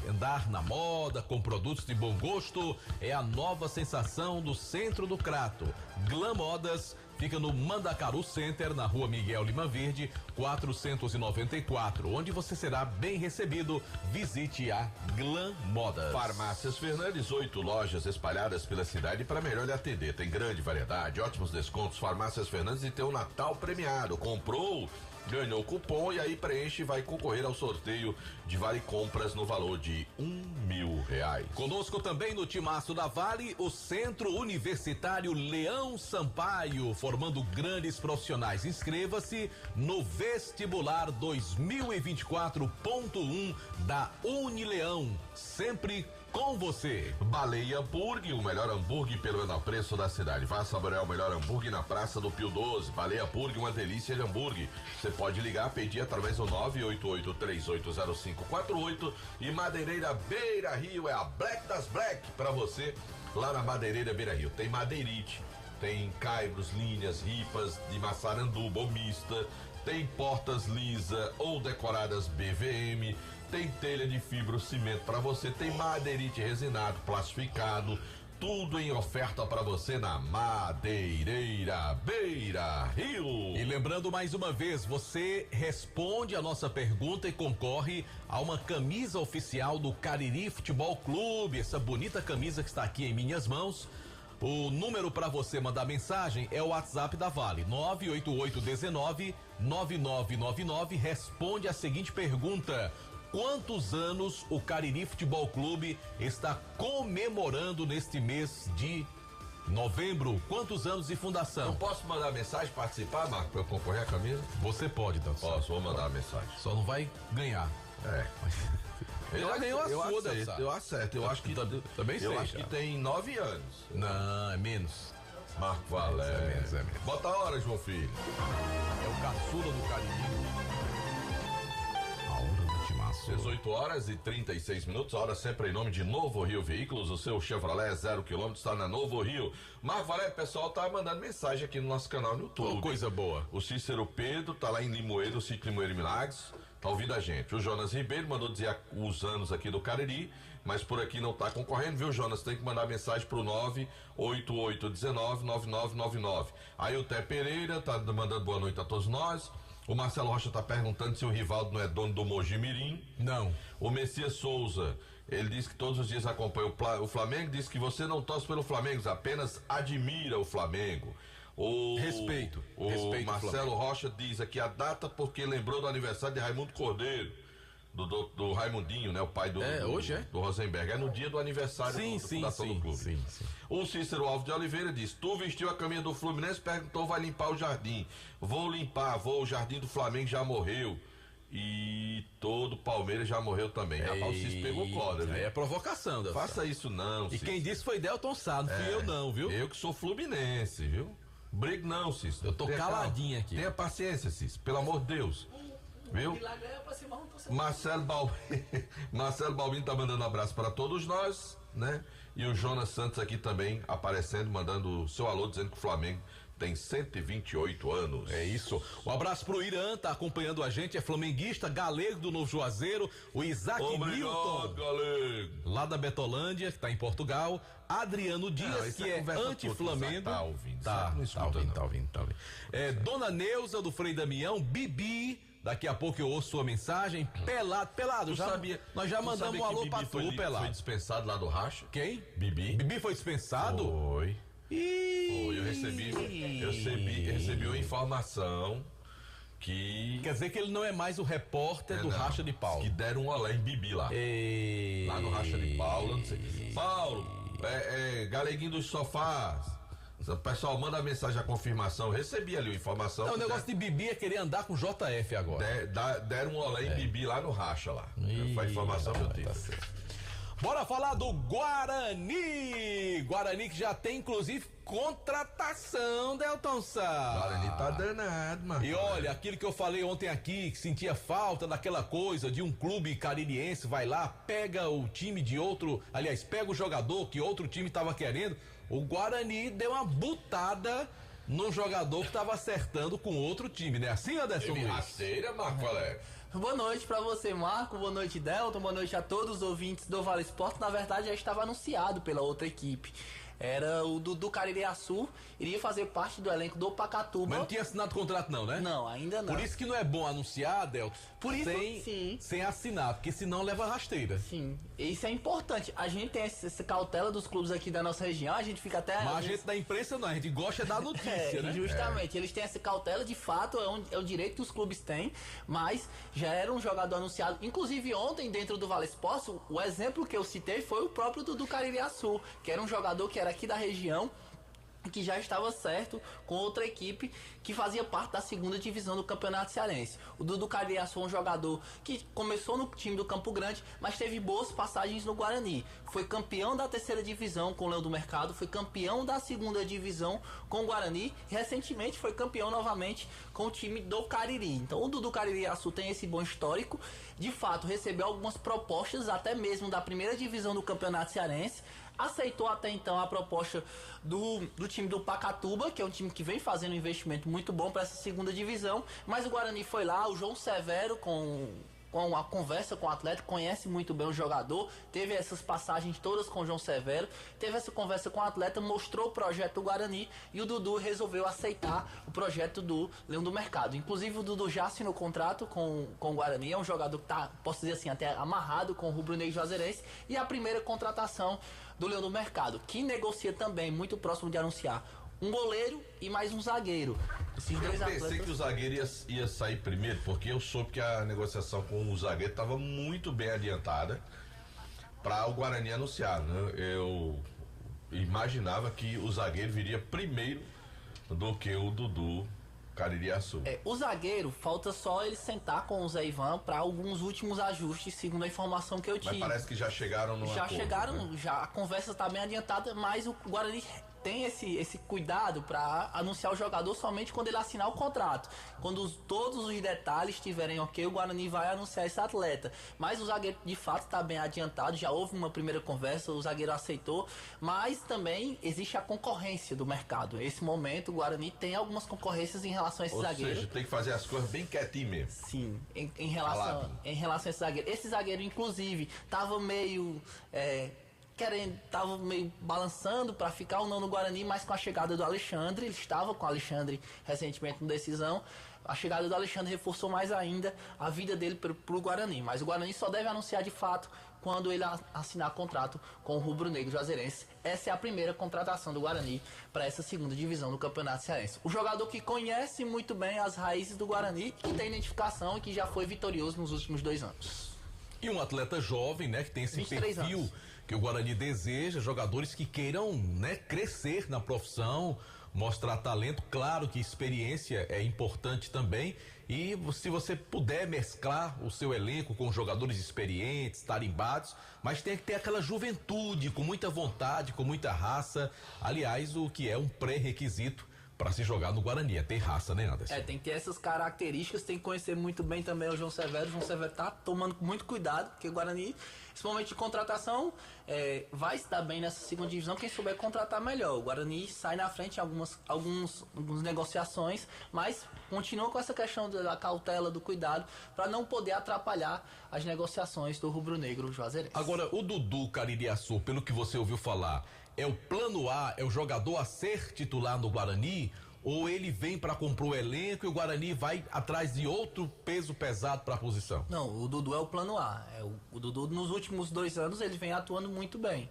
andar na moda com produtos de bom gosto. É a nova sensação do centro do Crato. Glam Modas fica no Mandacaru Center, na Rua Miguel Lima Verde, 494, onde você será bem recebido. Visite a Glam Modas. Farmácias Fernandes, 8 lojas espalhadas pela cidade para melhor lhe atender. Tem grande variedade, ótimos descontos. Farmácias Fernandes e tem o Natal premiado. Comprou ganhou o cupom e aí preenche e vai concorrer ao sorteio de Vale Compras no valor de R$1.000. Conosco também no timaço da Vale, o Centro Universitário Leão Sampaio, formando grandes profissionais. Inscreva-se no Vestibular 2024.1 da Unileão, sempre com você. Baleia Burger, o melhor hambúrguer pelo menor preço da cidade. Vá saborear o melhor hambúrguer na Praça do Pio 12. Baleia Burger, uma delícia de hambúrguer. Você pode ligar, pedir através do 988-380548 e Madeireira Beira Rio é a Black das Black pra você lá na Madeireira Beira Rio. Tem madeirite, tem caibros, linhas, ripas de maçaranduba ou mista, tem portas lisa ou decoradas BVM, tem telha de fibrocimento para você, tem madeirite resinado, plastificado, tudo em oferta para você na Madeireira Beira Rio. E lembrando mais uma vez, você responde a nossa pergunta e concorre a uma camisa oficial do Cariri Futebol Clube, essa bonita camisa que está aqui em minhas mãos. O número para você mandar mensagem é o WhatsApp da Vale, 98819-9999. Responde a seguinte pergunta: quantos anos o Cariri Futebol Clube está comemorando neste mês de novembro? Quantos anos de fundação? Eu posso mandar mensagem, participar, Marco, para eu concorrer à camisa? Você pode, Dança. Posso, vou mandar uma mensagem. Só não vai ganhar. Ele já ganhou a sua, Dança. Eu acerto, eu acho que também sei. Eu acho que tem 9 anos. Não, é menos. Marco Valério. É menos. Bota a hora, João Filho. É o caçula do Cariri. 18h36, hora sempre em nome de Novo Rio Veículos, o seu Chevrolet 0 km está na Novo Rio. Marco Valério, o pessoal tá mandando mensagem aqui no nosso canal no YouTube. Oh, coisa boa. O Cícero Pedro tá lá em Limoeiro, o Ciclo Limoeiro Milagres, tá ouvindo a gente. O Jonas Ribeiro mandou dizer os anos aqui do Cariri, mas por aqui não tá concorrendo, viu, Jonas? Tem que mandar mensagem pro 988199999. Aí o Té Pereira tá mandando boa noite a todos nós. O Marcelo Rocha tá perguntando se o Rivaldo não é dono do Mogi Mirim. Não. O Messias Souza, ele diz que todos os dias acompanha o Flamengo, diz que você não torce pelo Flamengo, apenas admira o Flamengo. Respeito Marcelo Rocha diz aqui a data porque lembrou do aniversário de Raimundo Cordeiro, do Raimundinho, né? O pai hoje é? Do Rosenberg. É no dia do aniversário da fundação do clube. Sim. O Cícero Alves de Oliveira diz: tu vestiu a camisa do Fluminense, perguntou, vai limpar o jardim. Vou limpar, o jardim do Flamengo já morreu. E todo Palmeiras já morreu também. Rapaz, o Cícero pegou corda, viu? É provocação, Deus. Faça isso não, E quem disse foi Delton Sá, não fui eu não, viu? Eu que sou fluminense, viu? Brigue não, Cícero. Eu tô caladinho aqui. Tenha paciência, Cícero, pelo amor de Deus. Viu? Marcelo Balbino tá mandando um abraço para todos nós, né? E o Jonas Santos aqui também aparecendo, mandando o seu alô, dizendo que o Flamengo tem 128 anos. É isso. Um abraço pro Irã, tá acompanhando a gente, é flamenguista, galego do Novo Juazeiro, o Isaac Newton, galego, lá da Betolândia, que tá em Portugal, Adriano Dias, que é anti-Flamengo. Tá ouvindo. Tá ouvindo. Dona Neuza do Frei Damião, Bibi. Daqui a pouco eu ouço sua mensagem. Pelado, nós já mandamos um alô pra tu, Pelado. Foi dispensado lá do Racha. Quem? Bibi. Bibi foi dispensado? Foi. Eu recebi uma informação que... Quer dizer que ele não é mais o repórter do Racha de Paulo. Que deram um olé em Bibi lá. Lá no Racha de Paulo, não sei. Paulo, galeguinho dos sofás. O pessoal manda a mensagem, a confirmação. Eu recebi ali a informação. O negócio de Bibi é querer andar com JF agora. Deram um olé em Bibi lá no Racha lá. Foi a informação que eu tive. Tá certo. Bora falar do Guarani. Guarani que já tem, inclusive, contratação, Delton Sá. Guarani tá danado, mano. E olha, aquilo que eu falei ontem aqui, que sentia falta daquela coisa de um clube caririense, vai lá, pega o time de outro, aliás, pega o jogador que outro time tava querendo. O Guarani deu uma butada num jogador que tava acertando com outro time, né? Assim, Anderson Luiz? Rasteira, Marco Valério. Boa noite pra você, Marco. Boa noite, Delton. Boa noite a todos os ouvintes do Vale Esporte. Na verdade, já estava anunciado pela outra equipe. era o Dudu Caririaçu, iria fazer parte do elenco do Pacatuba. Mas não tinha assinado contrato não, né? Não, ainda não. Por isso que não é bom anunciar, Adelton, Por isso, sem assinar, porque senão leva rasteira. Sim, isso é importante. A gente tem essa cautela dos clubes aqui da nossa região, a gente fica até... Mas a gente da imprensa não, a gente gosta da notícia, né? Justamente, eles têm essa cautela, de fato, é o direito que os clubes têm, mas já era um jogador anunciado. Inclusive ontem, dentro do Vale Sports, o exemplo que eu citei foi o próprio Dudu Caririaçu, que era um jogador que era aqui da região, que já estava certo com outra equipe que fazia parte da segunda divisão do Campeonato Cearense. O Dudu Caririaçu é um jogador que começou no time do Campo Grande, mas teve boas passagens no Guarani. Foi campeão da terceira divisão com o Leão do Mercado, foi campeão da segunda divisão com o Guarani e recentemente foi campeão novamente com o time do Cariri. Então o Dudu Caririaçu tem esse bom histórico, de fato recebeu algumas propostas até mesmo da primeira divisão do Campeonato Cearense, aceitou até então a proposta do time do Pacatuba, que é um time que vem fazendo um investimento muito bom para essa segunda divisão, mas o Guarani foi lá, o João Severo com a conversa com o atleta, conhece muito bem o jogador, teve essas passagens todas com o João Severo, teve essa conversa com o atleta, mostrou o projeto do Guarani e o Dudu resolveu aceitar o projeto do Leão do Mercado. Inclusive o Dudu já assinou contrato com o Guarani, é um jogador que está, posso dizer assim, até amarrado com o Rubro Negro Juazeirense, e a primeira contratação do Leão do Mercado, que negocia também, muito próximo de anunciar, um goleiro e mais um zagueiro. Esses eu dois pensei atletas... que o zagueiro ia sair primeiro, porque eu soube que a negociação com o zagueiro estava muito bem adiantada para o Guarani anunciar, né? Eu imaginava que o zagueiro viria primeiro do que o Dudu Caririaçu. O zagueiro, falta só ele sentar com o Zé Ivan para alguns últimos ajustes, segundo a informação que eu tive. Mas parece que já chegaram no Já acordo, chegaram, né? já a conversa está bem adiantada, mas o Guarani tem esse cuidado para anunciar o jogador somente quando ele assinar o contrato. Quando todos os detalhes estiverem ok, o Guarani vai anunciar esse atleta. Mas o zagueiro de fato está bem adiantado, já houve uma primeira conversa, o zagueiro aceitou, mas também existe a concorrência do mercado. Nesse momento o Guarani tem algumas concorrências em relação a esse zagueiro. Ou seja, tem que fazer as coisas bem quietinho mesmo. Sim, em relação a esse zagueiro. Esse zagueiro, inclusive, estava meio... tava meio balançando para ficar ou não no Guarani, mas com a chegada do Alexandre, ele estava com o Alexandre recentemente no decisão, a chegada do Alexandre reforçou mais ainda a vida dele pro Guarani, mas o Guarani só deve anunciar de fato quando ele assinar contrato com o Rubro Negro Juazeirense. Essa é a primeira contratação do Guarani para essa segunda divisão do Campeonato Cearense. O jogador que conhece muito bem as raízes do Guarani, que tem identificação e que já foi vitorioso nos últimos 2 anos. E um atleta jovem, né, que tem esse 23 perfil anos. que o Guarani deseja, jogadores que queiram, né, crescer na profissão, mostrar talento. Claro que experiência é importante também, e se você puder mesclar o seu elenco com jogadores experientes, tarimbados, mas tem que ter aquela juventude, com muita vontade, com muita raça. Aliás, o que é um pré-requisito para se jogar no Guarani, é ter raça, né, Anderson? Tem que ter essas características, tem que conhecer muito bem também o João Severo. O João Severo tá tomando muito cuidado, porque o Guarani, esse momento de contratação, vai estar bem nessa segunda divisão, quem souber contratar melhor. O Guarani sai na frente em algumas negociações, mas continua com essa questão da cautela, do cuidado, para não poder atrapalhar as negociações do rubro-negro Juazeirense. Agora, o Dudu Caririaçu, pelo que você ouviu falar, é o plano A, é o jogador a ser titular no Guarani? Ou ele vem para comprar o elenco e o Guarani vai atrás de outro peso pesado para a posição? Não, o Dudu é o plano A. O Dudu, nos últimos 2 anos, ele vem atuando muito bem.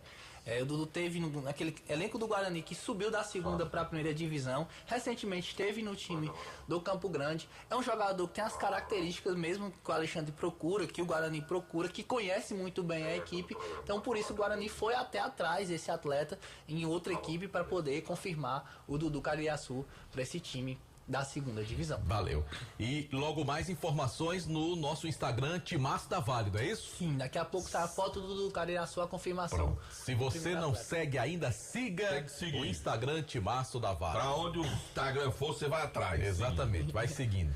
O Dudu teve naquele elenco do Guarani que subiu da segunda para a primeira divisão. Recentemente esteve no time do Campo Grande. É um jogador que tem as características mesmo que o Alexandre procura, que o Guarani procura, que conhece muito bem a equipe. Então por isso o Guarani foi até atrás desse atleta em outra equipe para poder confirmar o Dudu Caririaçu para esse time da segunda divisão. Valeu. E logo mais informações no nosso Instagram, Timaço da Vale, não é isso? Sim, daqui a pouco tá a foto do Caririaçu, a confirmação. Pronto. Se você não segue ainda, siga o Instagram Timaço da Vale. Pra onde o Instagram for, você vai atrás. Exatamente, vai seguindo.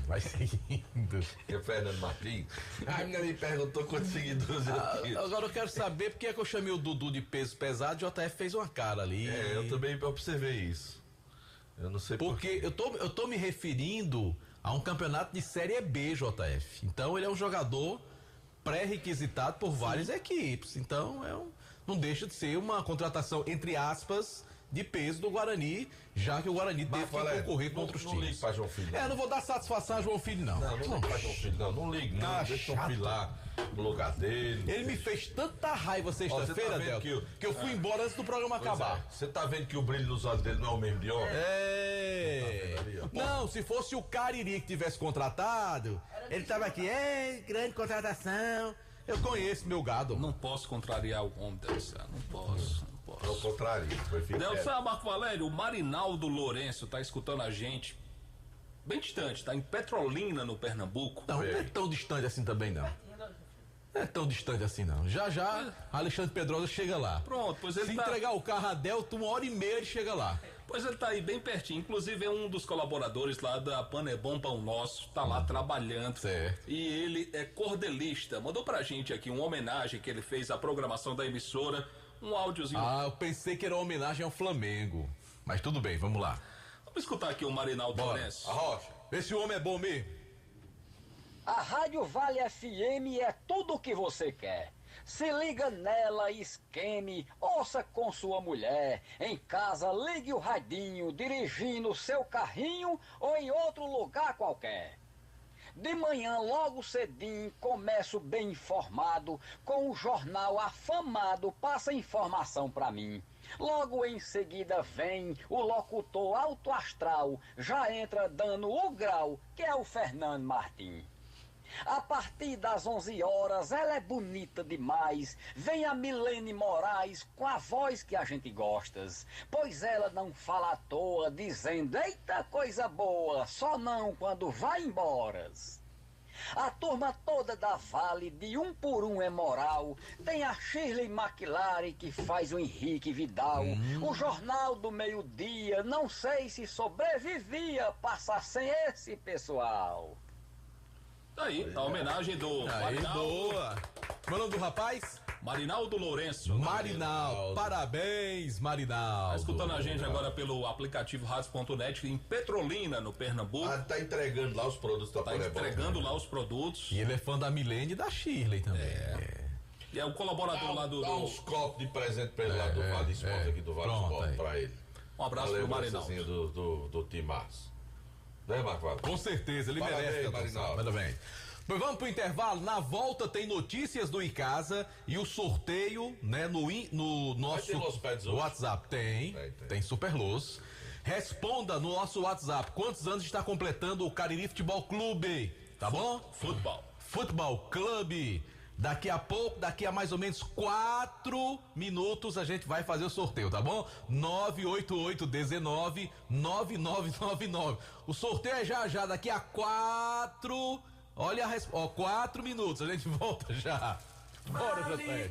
E o Fernando Martins, a menina me perguntou quantos seguidores eu tinha. Agora eu quero saber porque é que eu chamei o Dudu de peso pesado e o JF fez uma cara ali. Eu também observei isso. Eu não sei porque eu tô me referindo a um campeonato de Série B, JF. Então ele é um jogador pré-requisitado por várias equipes. Então não deixa de ser uma contratação, entre aspas, de peso do Guarani, já que o Guarani teve que concorrer contra os times. Não ligue pra João Filho. Não vou dar satisfação a João Filho, não. Não ligue pra João Filho, não. Não ligue, não. Deixa o João Filho lá no lugar dele. Ele me fez tanta raiva sexta-feira, Del, que eu fui embora antes do programa acabar. Você tá vendo que o brilho nos olhos dele não é o mesmo de ontem? Não, se fosse o Cariri que tivesse contratado, ele tava aqui, grande contratação. Eu conheço meu gado. Não posso contrariar o homem, Delcio. Não posso. Não contraria. Delcio, Marco Valério, o Marinaldo Lourenço tá escutando a gente bem distante, tá em Petrolina, no Pernambuco. Não é tão distante assim também, não. Não é tão distante assim, não. Já, Alexandre Pedrosa chega lá. Pronto, pois ele Se entregar o carro a Delto, 1h30 ele chega lá. Pois ele tá aí bem pertinho. Inclusive é um dos colaboradores lá da Panebom Pão Nosso. Tá lá trabalhando. Certo. E ele é cordelista. Mandou pra gente aqui uma homenagem que ele fez à programação da emissora. Um áudiozinho. Eu pensei que era uma homenagem ao Flamengo. Mas tudo bem, vamos lá. Vamos escutar aqui o Marinaldo Lourenço. Arrocha. Esse homem é bom mesmo. A Rádio Vale FM é tudo o que você quer. Se liga nela, esqueme, ouça com sua mulher. Em casa, ligue o radinho, dirigindo seu carrinho ou em outro lugar qualquer. De manhã, logo cedinho, começo bem informado, com o jornal afamado, passa informação pra mim. Logo em seguida vem o locutor alto astral, já entra dando o grau, que é o Fernando Martim. A partir das 11 horas, ela é bonita demais. Vem a Milene Moraes com a voz que a gente gosta. Pois ela não fala à toa, dizendo, eita coisa boa, só não quando vai embora. A turma toda da Vale, de um por um é moral. Tem a Shirley McLaren que faz o Henrique Vidal. O Jornal do Meio-Dia, não sei se sobrevivia passar sem esse pessoal. Aí, a homenagem do Aí, boa. Qual é o nome do rapaz? Marinaldo Lourenço. Marinaldo. Parabéns, Marinaldo. Tá escutando a gente agora pelo aplicativo Radios.net em Petrolina, no Pernambuco. Tá entregando lá os produtos da Tá entregando lá os produtos. E ele é fã da Milene e da Shirley também. E é o colaborador lá do... Dá uns copos de presente pra ele lá do Vale Esporte, aqui do Vale Esporte, pra ele. Um abraço pro Marinaldo. do Timaço. Né, Marco? Com certeza, ele Parabéns, merece. Marinaldo. Manda bem. Pois vamos pro intervalo. Na volta tem notícias do Icasa e o sorteio, né, no nosso WhatsApp. Tem Superluz. Responda no nosso WhatsApp quantos anos está completando o Cariri Futebol Clube, tá bom? Futebol Clube. Daqui a pouco, daqui a mais ou menos 4 minutos a gente vai fazer o sorteio, tá bom? 988-19-9999. O sorteio é já, daqui a 4... Olha a resposta, 4 minutos, a gente volta já. Bora, José.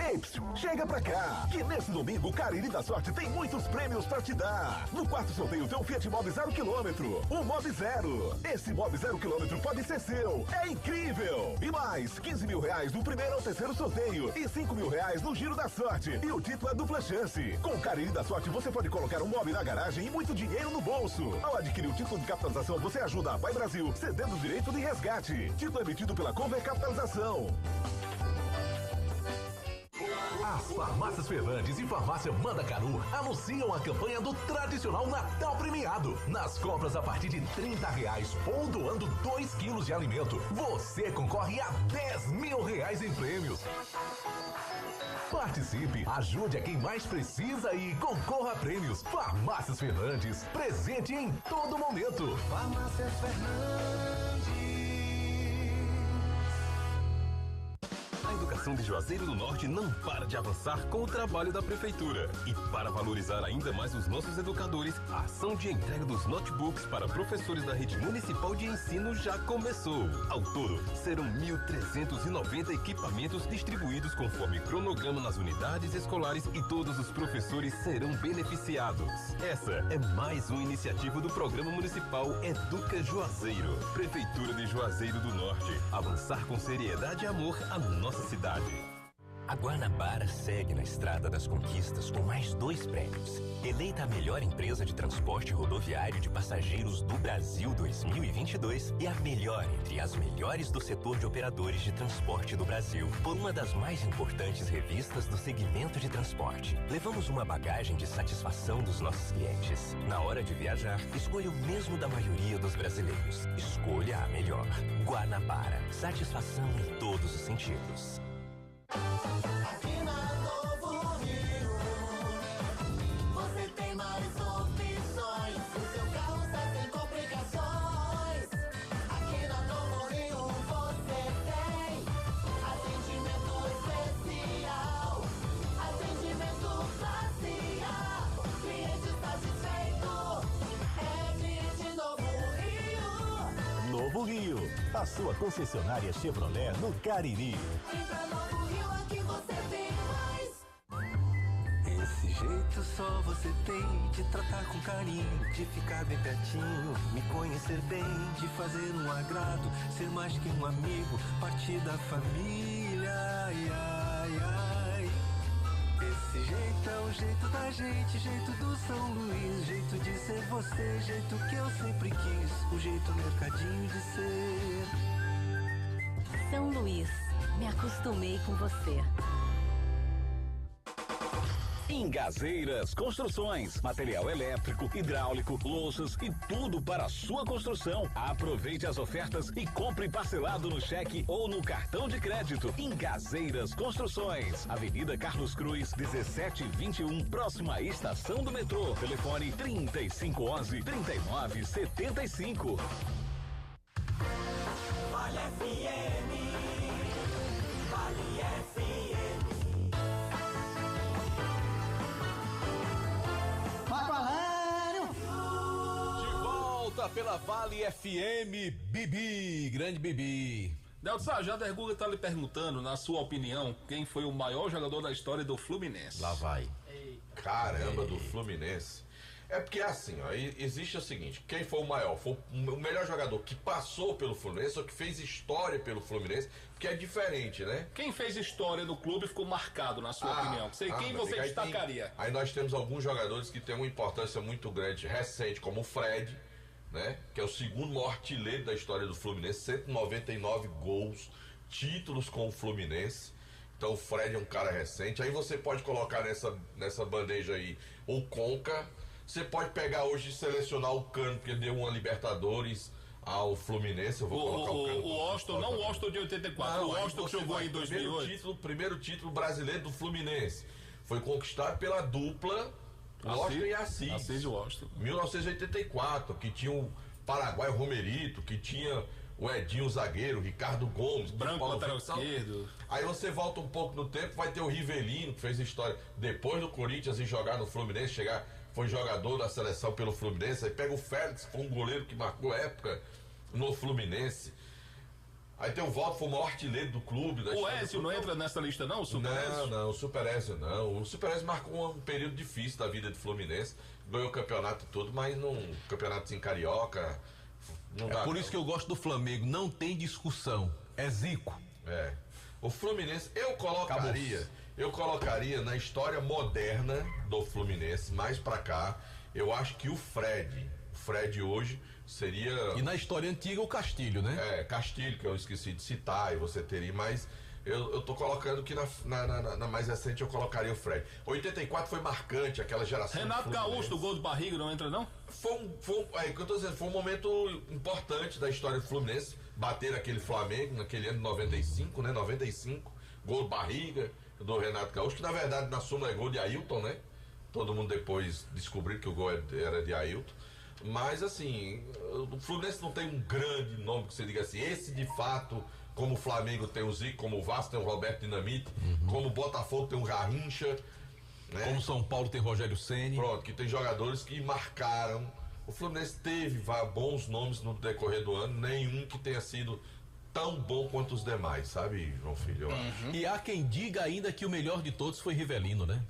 Ei, chega pra cá, que nesse domingo o Cariri da Sorte tem muitos prêmios pra te dar. No quarto sorteio tem um Fiat Mobi 0 km, um Mobi 0. Esse Mobi 0 km pode ser seu, é incrível! E mais, 15 mil reais do primeiro ao terceiro sorteio e 5 mil reais no Giro da Sorte. E o título é dupla chance. Com o Cariri da Sorte você pode colocar um Mobi na garagem e muito dinheiro no bolso. Ao adquirir o título de capitalização você ajuda a Pai Brasil, cedendo o direito de resgate. Título emitido pela Conver Capitalização. As Farmácias Fernandes e Farmácia Mandacaru anunciam a campanha do tradicional Natal Premiado. Nas compras a partir de R$30 ou doando 2 quilos de alimento, você concorre a R$10 mil em prêmios. Participe, ajude a quem mais precisa e concorra a prêmios. Farmácias Fernandes, presente em todo momento. Farmácias Fernandes. A educação de Juazeiro do Norte não para de avançar com o trabalho da Prefeitura. E para valorizar ainda mais os nossos educadores, a ação de entrega dos notebooks para professores da rede municipal de ensino já começou. Ao todo, serão 1.390 equipamentos distribuídos conforme cronograma nas unidades escolares e todos os professores serão beneficiados. Essa é mais uma iniciativa do Programa Municipal Educa Juazeiro. Prefeitura de Juazeiro do Norte. Avançar com seriedade e amor a nossa cidade. A Guanabara segue na estrada das conquistas com mais 2 prêmios. Eleita a melhor empresa de transporte rodoviário de passageiros do Brasil 2022 e a melhor entre as melhores do setor de operadores de transporte do Brasil por uma das mais importantes revistas do segmento de transporte. Levamos uma bagagem de satisfação dos nossos clientes. Na hora de viajar, escolha o mesmo da maioria dos brasileiros. Escolha a melhor. Guanabara. Satisfação em todos os sentidos. Aqui na Novo Rio, você tem mais opções. O seu carro está sem complicações. Aqui na Novo Rio você tem atendimento especial, atendimento classe A. O cliente satisfeito é de Novo Rio. Novo Rio, a sua concessionária Chevrolet no Cariri. Esse jeito só você tem de tratar com carinho, de ficar bem pertinho, me conhecer bem, de fazer um agrado, ser mais que um amigo, partir da família. Ai, ai, ai. Esse jeito é o jeito da gente, jeito do São Luís, jeito de ser você, jeito que eu sempre quis, o jeito mercadinho de ser. São Luís, me acostumei com você. Ingazeiras Construções, material elétrico, hidráulico, louças e tudo para a sua construção. Aproveite as ofertas e compre parcelado no cheque ou no cartão de crédito. Ingazeiras Construções, Avenida Carlos Cruz, 1721, próxima à estação do metrô. Telefone 3511-3975. Vale FM, Vale FM. De volta pela Vale FM, Bibi, grande Bibi. Delta, Jader Guga tá lhe perguntando, na sua opinião, quem foi o maior jogador da história do Fluminense? Lá vai. Caramba, do Fluminense. É porque assim, ó, existe o seguinte, quem foi o maior? Foi o melhor jogador que passou pelo Fluminense ou que fez história pelo Fluminense, porque é diferente, né? Quem fez história no clube ficou marcado, na sua opinião? Quem você destacaria? Aí nós temos alguns jogadores que têm uma importância muito grande, recente, como o Fred, né? Que é o segundo maior artilheiro da história do Fluminense, 199 gols, títulos com o Fluminense. Então o Fred é um cara recente. Aí você pode colocar nessa bandeja aí o Conca. Você pode pegar hoje e selecionar o Cano, porque deu uma Libertadores ao Fluminense. Eu vou colocar o Cano. O Austin, não o Austin de 84, o Austin que jogou em 2008. Primeiro título brasileiro do Fluminense. Foi conquistado pela dupla Austin e Assis. Assis e Austin. 1984, que tinha o Paraguai Romerito, que tinha o Edinho zagueiro, Ricardo Gomes, Branco lateral esquerdo. Aí você volta um pouco no tempo, vai ter o Rivelino, que fez história depois do Corinthians e jogar no Fluminense, foi jogador da seleção pelo Fluminense. Aí pega o Félix, que foi um goleiro que marcou época no Fluminense. Aí tem o Walter, foi o maior artilheiro do clube. O Ézio não entra nessa lista não, o Super Ézio? Não, o Super Ézio não. O Super Ézio marcou um período difícil da vida do Fluminense. Ganhou o campeonato e tudo, mas não, campeonato em Carioca. Não dá, por isso que eu gosto do Flamengo, não tem discussão. É Zico. É. O Fluminense, eu colocaria na história moderna do Fluminense, mais pra cá, eu acho que o Fred hoje seria... E na história antiga o Castilho, né? Castilho, que eu esqueci de citar, e você teria, mas eu tô colocando que na mais recente eu colocaria o Fred. 84 foi marcante, aquela geração. Renato Gaúcho, do gol de barriga, não entra não? Foi um momento importante da história do Fluminense, bater aquele Flamengo naquele ano de 95, né? 95, gol de barriga do Renato Gaúcho, que na verdade na súmula é gol de Ailton, né? Todo mundo depois descobriu que o gol era de Ailton. Mas assim, o Fluminense não tem um grande nome que você diga assim, esse de fato, como o Flamengo tem o Zico, como o Vasco tem o Roberto Dinamite, como o Botafogo tem o Garrincha, né? Como o São Paulo tem Rogério Ceni. Pronto, que tem jogadores que marcaram. O Fluminense teve bons nomes no decorrer do ano, nenhum que tenha sido tão bom quanto os demais, sabe, João Filho? Eu acho. E há quem diga ainda que o melhor de todos foi Rivelino, né?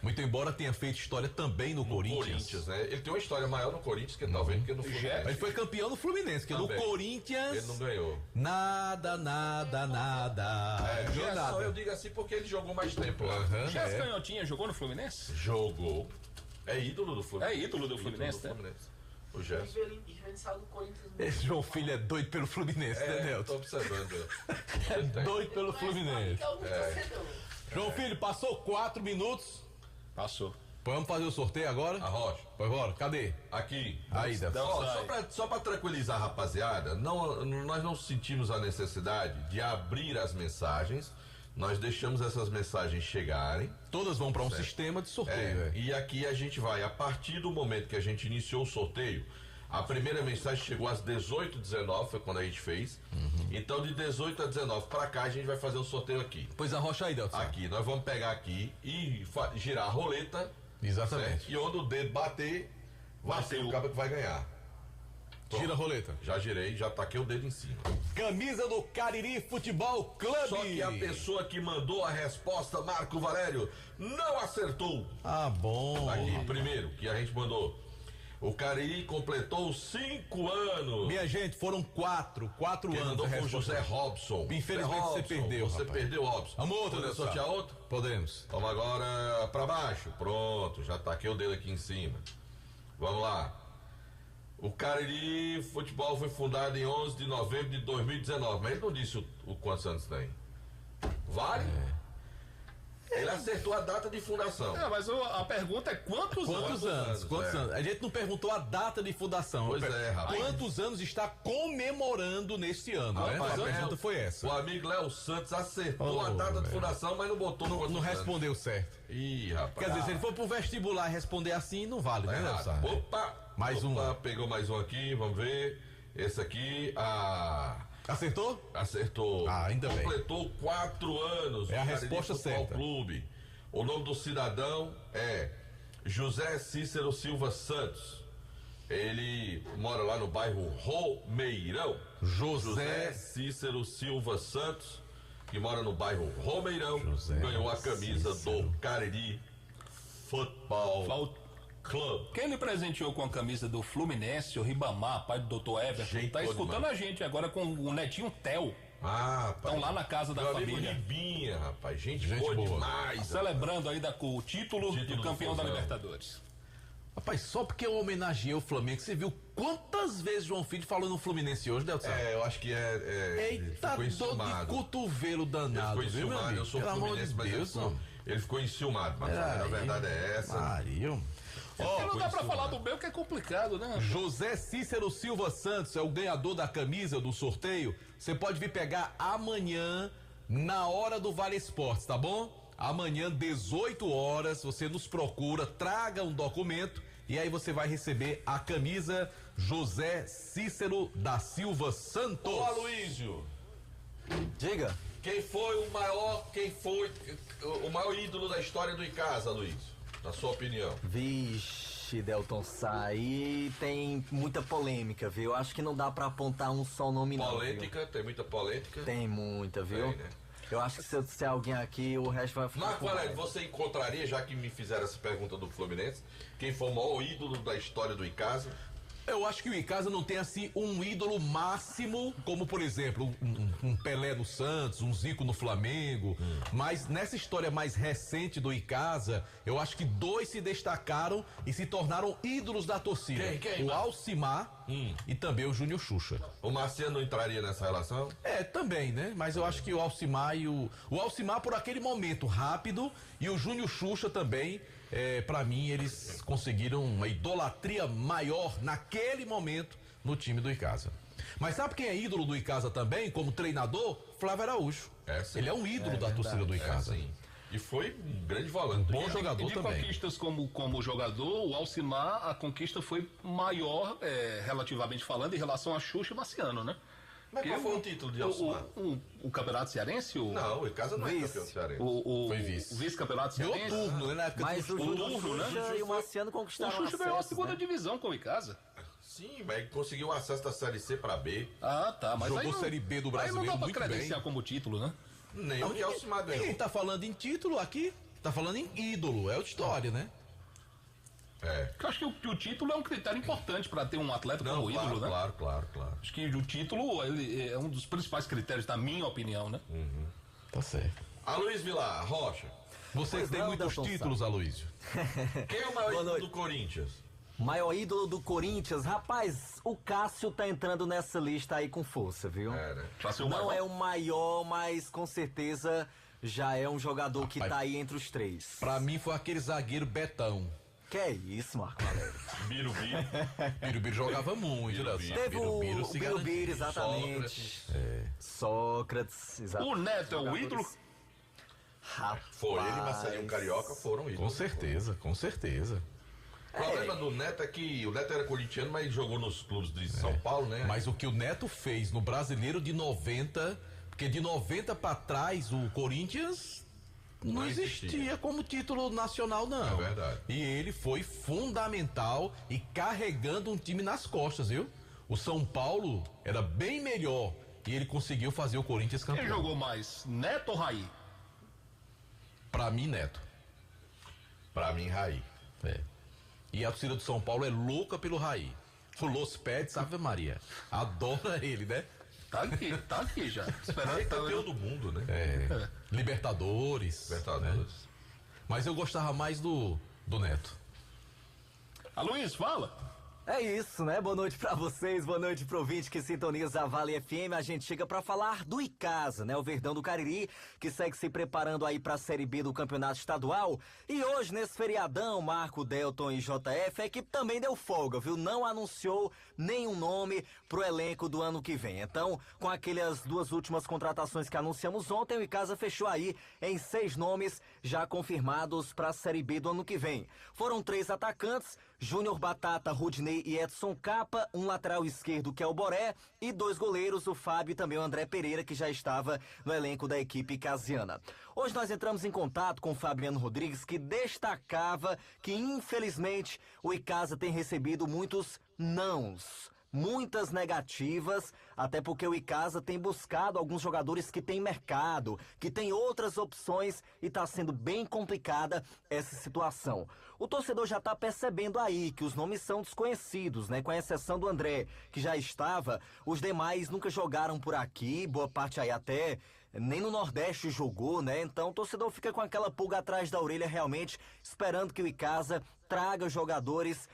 Muito embora tenha feito história também no Corinthians. Né? Ele tem uma história maior no Corinthians que talvez que no Fluminense. Ele foi campeão no Fluminense, que no Corinthians... Ele não ganhou. Nada. Só eu digo assim porque ele jogou mais tempo lá. Gerson Canhotinha jogou no Fluminense? Jogou. É ídolo do Fluminense. É ídolo do Fluminense, né? O Gerson. Esse João Filho é doido pelo Fluminense, né, Nelton? Tô observando. Doido pelo Fluminense. João Filho, passou 4 minutos. Passou. Vamos fazer o sorteio agora? Arrocha. Pois bora, cadê? Aqui. Aí, só pra tranquilizar a rapaziada, nós não sentimos a necessidade de abrir as mensagens. Nós deixamos essas mensagens chegarem. Todas vão para um sistema de sorteio. E aqui a gente vai, a partir do momento que a gente iniciou o sorteio, a primeira mensagem chegou às 18h19, foi quando a gente fez. Então de 18 a 19 para cá a gente vai fazer o sorteio aqui. Pois arrocha aí, Delton. Aqui, nós vamos pegar aqui e girar a roleta. Exatamente. Certo? E onde o dedo bater, vai ser o cara que vai ganhar. Pronto. Gira a roleta. Já girei, já taquei o dedo em cima. Camisa do Cariri Futebol Clube. Só que a pessoa que mandou a resposta, Marco Valério, não acertou. Ah, bom. Aqui, primeiro, que a gente mandou. O Cariri completou 5 anos. Minha gente, foram 4 Quem anos. mandou foi o José Robson. Infelizmente Robson, você perdeu, Você rapaz. perdeu, Robson. Vamos outra, Podemos sortear outro? Podemos. Vamos agora pra baixo. Pronto, já taquei o dedo aqui em cima. Vamos lá. O Cariri Futebol foi fundado em 11 de novembro de 2019, mas ele não disse o quantos anos tem. Vale? Ele acertou a data de fundação. Mas a pergunta é quantos anos? Quantos anos? A gente não perguntou a data de fundação. Pois é, rapaz. Quantos anos está comemorando neste ano, né? Rapaz, A pergunta foi essa. O amigo Léo Santos acertou a data de fundação, mas não botou no Não respondeu certo. Ih, rapaz. Quer dizer, se ele for pro vestibular e responder assim, não vale, né, Nelson? Opa! Mais um. Pegou mais um aqui, vamos ver. Esse aqui, Acertou? Acertou. Ainda bem. Completou 4 anos. É a Cariri resposta Futebol certa. Clube. O nome do cidadão é José Cícero Silva Santos. Ele mora lá no bairro Romeirão. José Cícero Silva Santos, que mora no bairro Romeirão, ganhou a camisa do Cariri Futebol Club. Quem lhe presenteou com a camisa do Fluminense, o Ribamar, pai do Dr. Everton, tá escutando a gente agora com o netinho Theo. Estão lá na casa da família. Ribinha, rapaz, gente boa demais. Celebrando aí o título do campeão da Libertadores. Rapaz, só porque eu homenageei o Flamengo, você viu quantas vezes João Filho falou no Fluminense hoje, Delton? Eu acho que Eita, dor de cotovelo danado, ele ficou viu, meu amigo? Eu sou Pelo amor Fluminense, de mas Deus, ele ficou enciumado, mas a verdade é essa. Mario. Porque não dá pra falar do meu que é complicado, né? José Cícero Silva Santos é o ganhador da camisa do sorteio. Você pode vir pegar amanhã na hora do Vale Esportes, tá bom? Amanhã, 18 horas, você nos procura, traga um documento e aí você vai receber a camisa José Cícero da Silva Santos. Ô, Aloísio. Diga. Quem foi o maior ídolo da história do Icasa, Luiz? Na sua opinião. Vixe, Delton Sá, aí tem muita polêmica, viu? Eu acho que não dá pra apontar um só nome não. Polêmica, tem muita polêmica. Tem muita, viu? Tem, né? Eu acho que se eu disser alguém aqui, o resto vai ficar. Marco Valério, você encontraria, já que me fizeram essa pergunta do Fluminense, quem foi o maior ídolo da história do Icasa? Eu acho que o Icasa não tem assim um ídolo máximo, como por exemplo um Pelé no Santos, um Zico no Flamengo, mas nessa história mais recente do Icasa, eu acho que 2 se destacaram e se tornaram ídolos da torcida. Quem? O Alcimar e também o Júnior Xuxa. O Marciano não entraria nessa relação? Também, né? Mas eu acho que o Alcimar e o Alcimar por aquele momento rápido e o Júnior Xuxa também. Pra mim, eles conseguiram uma idolatria maior naquele momento no time do Icasa. Mas sabe quem é ídolo do Icasa também, como treinador? Flávio Araújo. Ele é um ídolo da torcida do Icasa. E foi um grande volante. Bom jogador de também. Conquistas como jogador, o Alcimar, a conquista foi maior, relativamente falando, em relação a Xuxa e Marciano, né? Mas qual foi o título de Alcimar? O Campeonato Cearense? Não, o Icasa não é campeão cearense. Foi vice. O vice-campeonato cearense? Deu turno, né? Mas o Xuxa e o Marciano conquistaram o Xuxa ganhou a segunda né? divisão com o Icasa. Sim, mas ele conseguiu acesso da Série C pra B. Tá, mas jogou Série B do Brasileiro aí não dá pra muito credenciar bem. como título, né? Nem o de Alcimar ganhou. Ninguém tá falando em título aqui. tá falando em ídolo, é outra história, né? Eu acho que o título é um critério importante para ter um atleta como ídolo, né? Claro. Acho que o título ele é um dos principais critérios, na minha opinião, né? Tá certo. Aloysio Vilar, Rocha. Você que tem muitos títulos, Aloysio. Quem é o maior ídolo do Corinthians? Maior ídolo do Corinthians, rapaz, o Cássio tá entrando nessa lista aí com força, viu? Né? Não é o maior, mas com certeza já é um jogador que tá aí entre os 3. Pra mim foi aquele zagueiro Betão. Que é isso, Marco Valério? Birubiru jogava muito, né? Teve o Birubiru, exatamente. Sócrates, exatamente. O Neto é o ídolo? Rapaz. Foi ele e Marcelinho Carioca foram ídolos. Com certeza. O problema do Neto é que o Neto era corintiano, mas jogou nos clubes de São Paulo, né? Mas o que o Neto fez no Brasileiro de 90, porque de 90 pra trás o Corinthians não existia como título nacional, não. É verdade. E ele foi fundamental e carregando um time nas costas, viu? O São Paulo era bem melhor e ele conseguiu fazer o Corinthians campeão. Quem jogou mais, Neto ou Raí? Pra mim, Neto. Pra mim, Raí. E a torcida do São Paulo é louca pelo Raí. O Los Pets, Ave Maria. Adora ele, né? Tá aqui já. Esperando é campeão do mundo, né? Libertadores. Né? Mas eu gostava mais do Neto. Aloysio, fala. É isso, né? Boa noite pra vocês, boa noite pro ouvinte que sintoniza a Vale FM. A gente chega pra falar do Icasa, né? O Verdão do Cariri, que segue se preparando aí pra Série B do Campeonato Estadual. E hoje, nesse feriadão, Marco, Delton e JF, a equipe também deu folga, viu? Não anunciou nenhum nome pro elenco do ano que vem. Então, com aquelas 2 últimas contratações que anunciamos ontem, o Icasa fechou aí em 6 nomes já confirmados pra Série B do ano que vem. Foram 3 atacantes, Júnior Batata, Rudney e Edson Capa, um lateral esquerdo que é o Boré e 2 goleiros, o Fábio e também o André Pereira, que já estava no elenco da equipe casiana. Hoje nós entramos em contato com o Fabiano Rodrigues, que destacava que infelizmente o Icasa tem recebido muitos nãos. Muitas negativas, até porque o Icasa tem buscado alguns jogadores que têm mercado, que tem outras opções e está sendo bem complicada essa situação. O torcedor já está percebendo aí que os nomes são desconhecidos, né? Com a exceção do André, que já estava, os demais nunca jogaram por aqui, boa parte aí até nem no Nordeste jogou, né? Então o torcedor fica com aquela pulga atrás da orelha realmente, esperando que o Icasa traga jogadores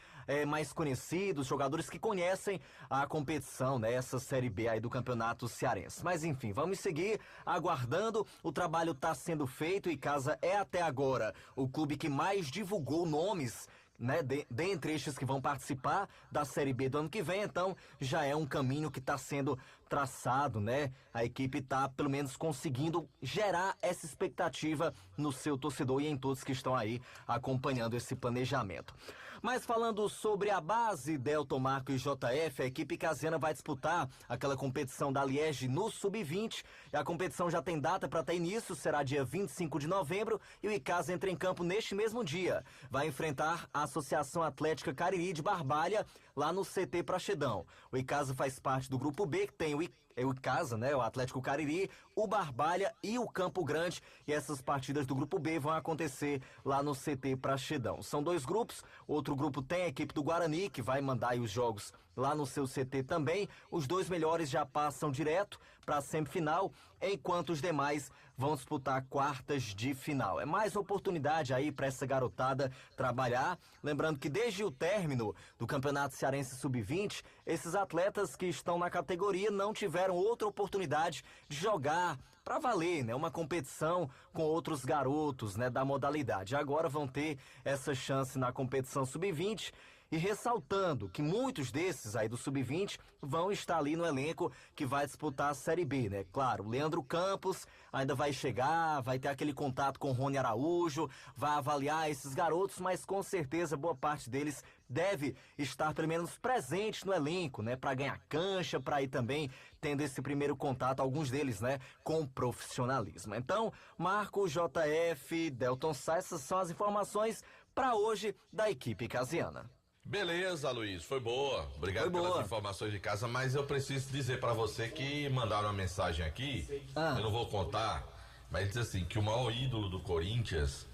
mais conhecidos, jogadores que conhecem a competição, né? Essa Série B aí do Campeonato Cearense. Mas enfim, vamos seguir aguardando. O trabalho está sendo feito. O Icasa é até agora o clube que mais divulgou nomes, né, dentre estes que vão participar da Série B do ano que vem. Então já é um caminho que está sendo traçado, né? A equipe está pelo menos conseguindo gerar essa expectativa no seu torcedor e em todos que estão aí acompanhando esse planejamento. Mas falando sobre a base, Delton, Marco e JF, a equipe casiana vai disputar aquela competição da Liege no Sub-20. E a competição já tem data para ter início, será dia 25 de novembro, e o Icasa entra em campo neste mesmo dia. Vai enfrentar a Associação Atlética Cariri de Barbalha, lá no CT Praxedão. O Icasa faz parte do grupo B, que tem o Icasa, né, o Atlético Cariri, o Barbalha e o Campo Grande, e essas partidas do grupo B vão acontecer lá no CT Praxedão. São 2 grupos, outro grupo tem a equipe do Guarani, que vai mandar aí os jogos lá no seu CT também. Os 2 melhores já passam direto para a semifinal, enquanto os demais vão disputar quartas de final. É mais uma oportunidade aí para essa garotada trabalhar. Lembrando que desde o término do Campeonato Cearense Sub-20, esses atletas que estão na categoria não tiveram outra oportunidade de jogar para valer, né? Uma competição com outros garotos, né, da modalidade. Agora vão ter essa chance na competição Sub-20. E ressaltando que muitos desses aí do Sub-20 vão estar ali no elenco que vai disputar a Série B, né? Claro, o Leandro Campos ainda vai chegar, vai ter aquele contato com o Rony Araújo, vai avaliar esses garotos, mas com certeza boa parte deles deve estar pelo menos presente no elenco, né? Para ganhar cancha, para ir também tendo esse primeiro contato, alguns deles, né? Com profissionalismo. Então, Marco, JF, Delton Sá, essas são as informações para hoje da equipe casiana. Beleza, Luiz, foi boa. Obrigado pelas informações de casa, mas eu preciso dizer pra você que mandaram uma mensagem aqui, eu não vou contar, mas diz assim, que o maior ídolo do Corinthians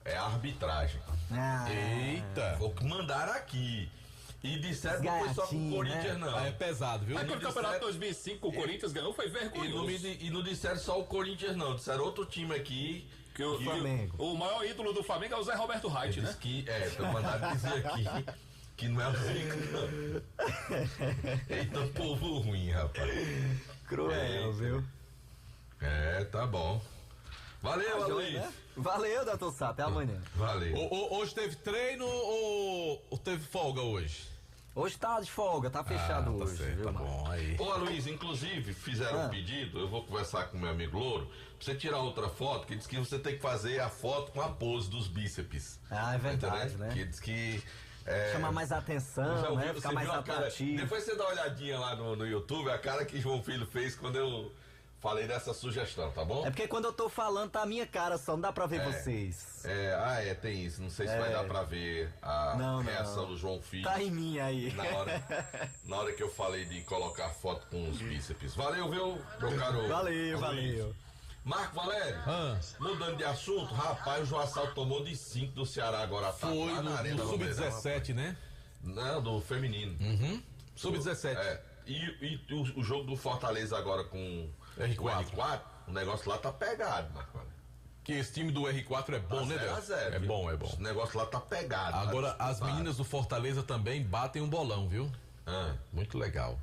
É a arbitragem. Eita. O que mandaram aqui. E disseram que não foi só com o Corinthians, não. É pesado, viu? Aquele campeonato de 2005 o Corinthians ganhou, foi vergonhoso. E não disseram só o Corinthians, não. Disseram outro time aqui. Que o Flamengo. O maior ídolo do Flamengo é o Zé Roberto Reit, né? Então mandaram dizer aqui que não é o Zico, não. Eita, povo ruim, rapaz. Cruel, viu? Tá bom. Valeu, Luiz. Né? Valeu, Doutor Sá. Até amanhã. Valeu. Hoje teve treino ou teve folga hoje? Hoje tá de folga, tá fechado hoje. Certo, viu, tá bom aí. Ô, Luiz, inclusive, fizeram um pedido, eu vou conversar com meu amigo Louro, pra você tirar outra foto, que diz que você tem que fazer a foto com a pose dos bíceps. É verdade, né? Que diz que... Chamar mais atenção, né? Ficar mais atrativo. Depois você dá uma olhadinha lá no YouTube, a cara que João Filho fez quando eu falei dessa sugestão, tá bom? É porque quando eu tô falando tá a minha cara só, não dá pra ver vocês. Tem isso. Não sei se vai dar pra ver a reação do João Filho. Tá em mim aí. Na hora que eu falei de colocar foto com os bíceps. Valeu, viu, meu caro? Valeu. Marco Valério, mudando de assunto, rapaz, o Joaçal tomou de 5 do Ceará agora. Foi no Sub-17, né? Não, do feminino. Sub-17. E o jogo do Fortaleza agora com R4, o negócio lá tá pegado, Marco Valério. Que esse time do R4 é bom, né, Deus? É bom. O negócio lá tá pegado. Agora, as meninas do Fortaleza também batem um bolão, viu? Muito legal.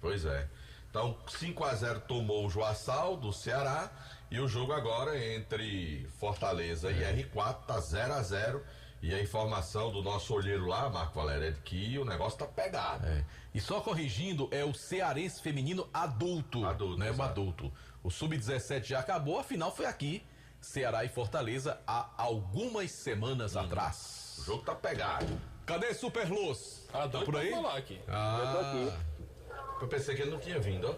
Pois é. Então, 5-0 tomou o Joaçal do Ceará. E o jogo agora entre Fortaleza e R4 tá 0-0. E a informação do nosso olheiro lá, Marco Valério, é de que o negócio tá pegado. E só corrigindo, é o cearense feminino adulto. Né? O adulto. O Sub-17 já acabou, a final foi aqui. Ceará e Fortaleza há algumas semanas atrás. O jogo tá pegado. Cadê Super Luz? Tá por aí? Falar aqui. Eu tô aqui. Eu pensei que ele não tinha vindo, ó.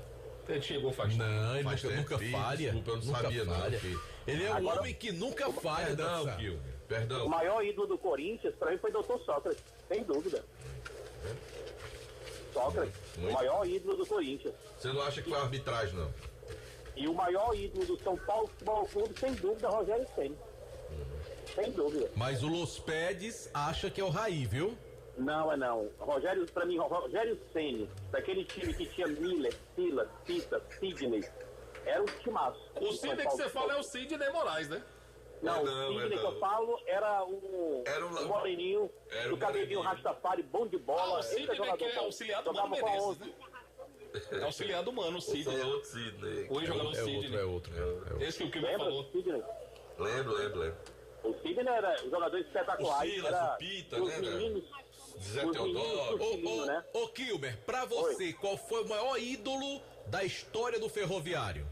Ele chegou faz tempo. Não, ele nunca falha. Desculpa, eu não sabia falha. não. Ele é um homem que nunca falha, Perdão. O maior ídolo do Corinthians, pra mim, foi o Dr. Sócrates, sem dúvida. Sócrates, o maior ídolo do Corinthians. Você não acha que foi arbitragem, não? E o maior ídolo do São Paulo Futebol Clube, sem dúvida, Rogério Ceni. Sem dúvida. Mas o Los Pedes acha que é o Raí, viu? Não, não. Rogério, pra mim, Rogério Ceni, daquele time que tinha Miller, Silas, Pita, Sidney, era um timaço. O Sidney que você fala é o Sidney Moraes, né? Não, o Sidney que eu falo era o moreninho, do cabelinho Rastafari, bom de bola. O Sidney que é auxiliar do Mano Menezes, né? É auxiliar do Mano, o Sidney. Outro Sidney. Hoje jogando o Sidney. É outro. Esse que o Kilmer falou. Lembro. O Sidney era um jogador espetacular. O Silas, o Pita, né? Meninos, Zé Teodoro. Ô Kilmer, pra você, qual foi o maior ídolo da história do Ferroviário?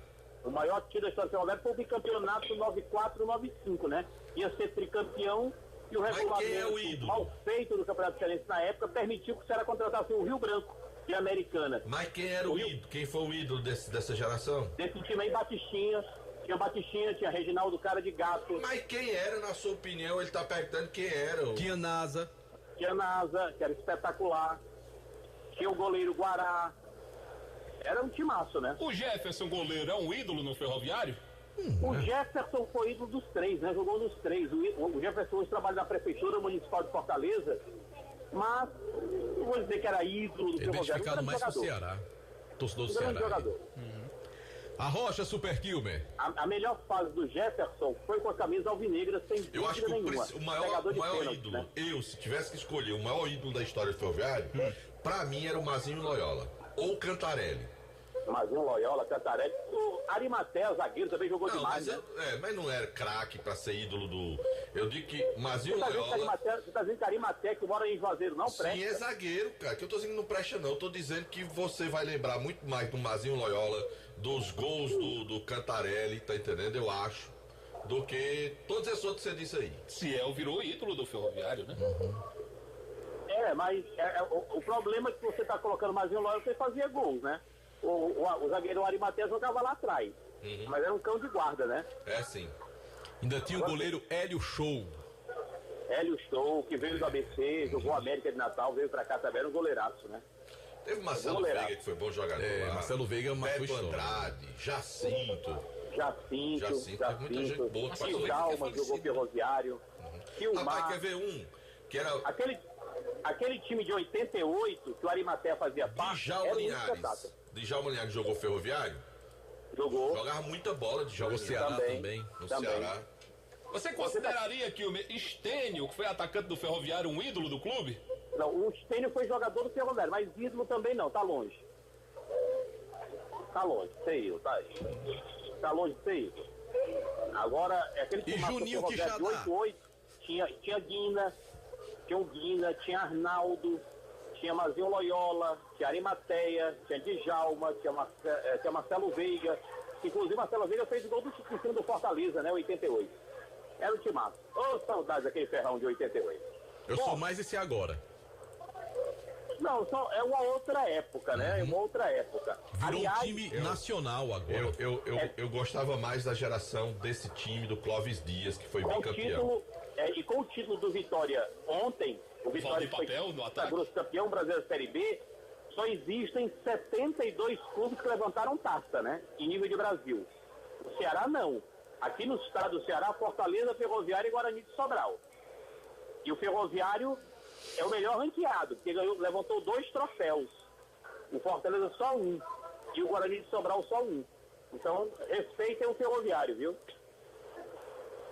O maior tiro da história do Ferroviário foi o bicampeonato 94-95, né? Ia ser tricampeão e o regulamento mal feito do Campeonato Cearense na época permitiu que o Ceará contratasse o Rio Branco de Americana. Mas quem era o ídolo? Quem foi o ídolo dessa geração? Desse time aí, Batistinha. Tinha Batistinha, tinha Reginaldo Cara de Gato. Mas quem era, na sua opinião? Ele tá perguntando quem era. Tinha NASA. Tinha NASA, que era espetacular. Tinha o goleiro Guará. Era um timaço, né? O Jefferson goleiro é um ídolo no Ferroviário? O Jefferson foi ídolo dos três, né? Jogou nos três. O Jefferson hoje trabalha na Prefeitura Municipal de Fortaleza, mas não vou dizer que era ídolo do Ferroviário. Ele ficado mais pro Ceará. Torcedor do Ceará. Jogador. A Rocha Super Kilmer. A melhor fase do Jefferson foi com a camisa alvinegra, sem dúvida nenhuma. Eu acho que nenhuma. o maior ídolo, né? Se tivesse que escolher o maior ídolo da história do Ferroviário, pra mim era o Mazinho Loyola. Ou o Cantarelli. Mazinho Loyola, Cantarelli. O Arimatea, zagueiro, também jogou demais. Mas não era craque pra ser ídolo do... Eu digo que Mazinho Loyola... Você tá dizendo que Arimatea, que mora em Juazeiro, não presta? Sim, é zagueiro, cara. Que eu tô dizendo que não presta, não. Eu tô dizendo que você vai lembrar muito mais do Mazinho Loyola, dos gols do Cantarelli, tá entendendo? Eu acho. Do que todos esses outros que você disse aí. Ciel virou ídolo do Ferroviário, né? Mas o problema é que você tá colocando Mazinho Loyola, você fazia gols, né? O zagueiro Arimatea jogava lá atrás. Mas era um cão de guarda, né? É, sim. Ainda tinha o goleiro Hélio Show. Hélio Show, que veio do ABC, jogou América de Natal, veio pra cá também, era um goleiraço, né? Teve Marcelo Veiga, que foi bom jogador lá. Marcelo Veiga matou Beto Andrade, Jacinto. Jacinto, muita gente boa. Djalma jogou Ferroviário. Rapaz, quer ver um? Que era... Aquele time de 88, que o Arimatea fazia parte, Djalma Linhares. Djalma Linhares jogou Ferroviário? Jogou. Jogava muita bola de Djalma Jogou Ceará também. No Ceará. Você consideraria que o Estênio, que foi atacante do Ferroviário, um ídolo do clube? Não, o Estênio foi jogador do Ferroviário, mas ídolo também não, tá longe. Tá longe, sei, tá longe de ser ídolo. Agora, é aquele E Juninho do Ferroviário de 88, tinha Guina, tinha Arnaldo, tinha Mazinho Loyola, tinha Arimatea, tinha Djalma, tinha Marcelo Veiga. Inclusive, Marcelo Veiga fez o gol em cima do Fortaleza, né, 88. Era o timaço. Ô, saudades daquele ferrão de 88. Eu sou mais esse agora. Não, é uma outra época, né? É uma outra época. Virou um time nacional agora. Eu gostava mais da geração desse time do Clóvis Dias, que foi bicampeão. E com o título do Vitória ontem, o Vitória foi campeão brasileiro da Série B, só existem 72 clubes que levantaram taça, né? Em nível de Brasil. O Ceará não. Aqui no estado do Ceará, Fortaleza, Ferroviário e Guarani de Sobral. E o Ferroviário é o melhor ranqueado, porque levantou 2 troféus. O Fortaleza só 1. E o Guarani de Sobral só 1. Então, respeitem o Ferroviário, viu?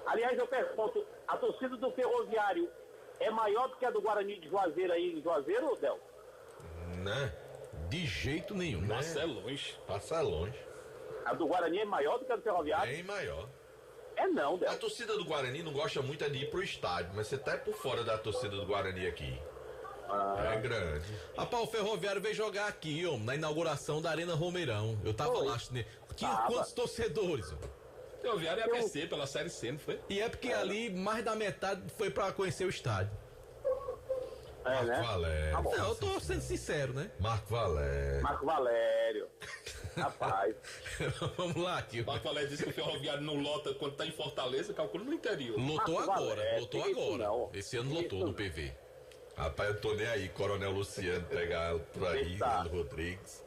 Aliás, eu pergunto, a torcida do Ferroviário é maior do que a do Guarani de Juazeiro aí em Juazeiro, Del? Né? De jeito nenhum. Passa é longe. Passa longe. A do Guarani é maior do que a do Ferroviário? Bem maior. É não, Del. A torcida do Guarani não gosta muito de ir pro estádio, mas você tá por fora da torcida do Guarani aqui. É grande. Rapaz, o Ferroviário veio jogar aqui, ó, na inauguração da Arena Romeirão. Eu tava lá, tinha quantos torcedores, ó? Ferroviário é ABC pela Série C, não foi? E é porque ali mais da metade foi pra conhecer o estádio. Marco Valério. Não, eu tô sendo sincero, né? Marco Valério. Rapaz. Vamos lá, tio. Marco Valério disse que o Ferroviário não lota quando tá em Fortaleza, calcula no interior. Lotou agora. Esse ano lotou no PV. Rapaz, eu tô nem aí, Coronel Luciano pegar por aí, Rodrigues.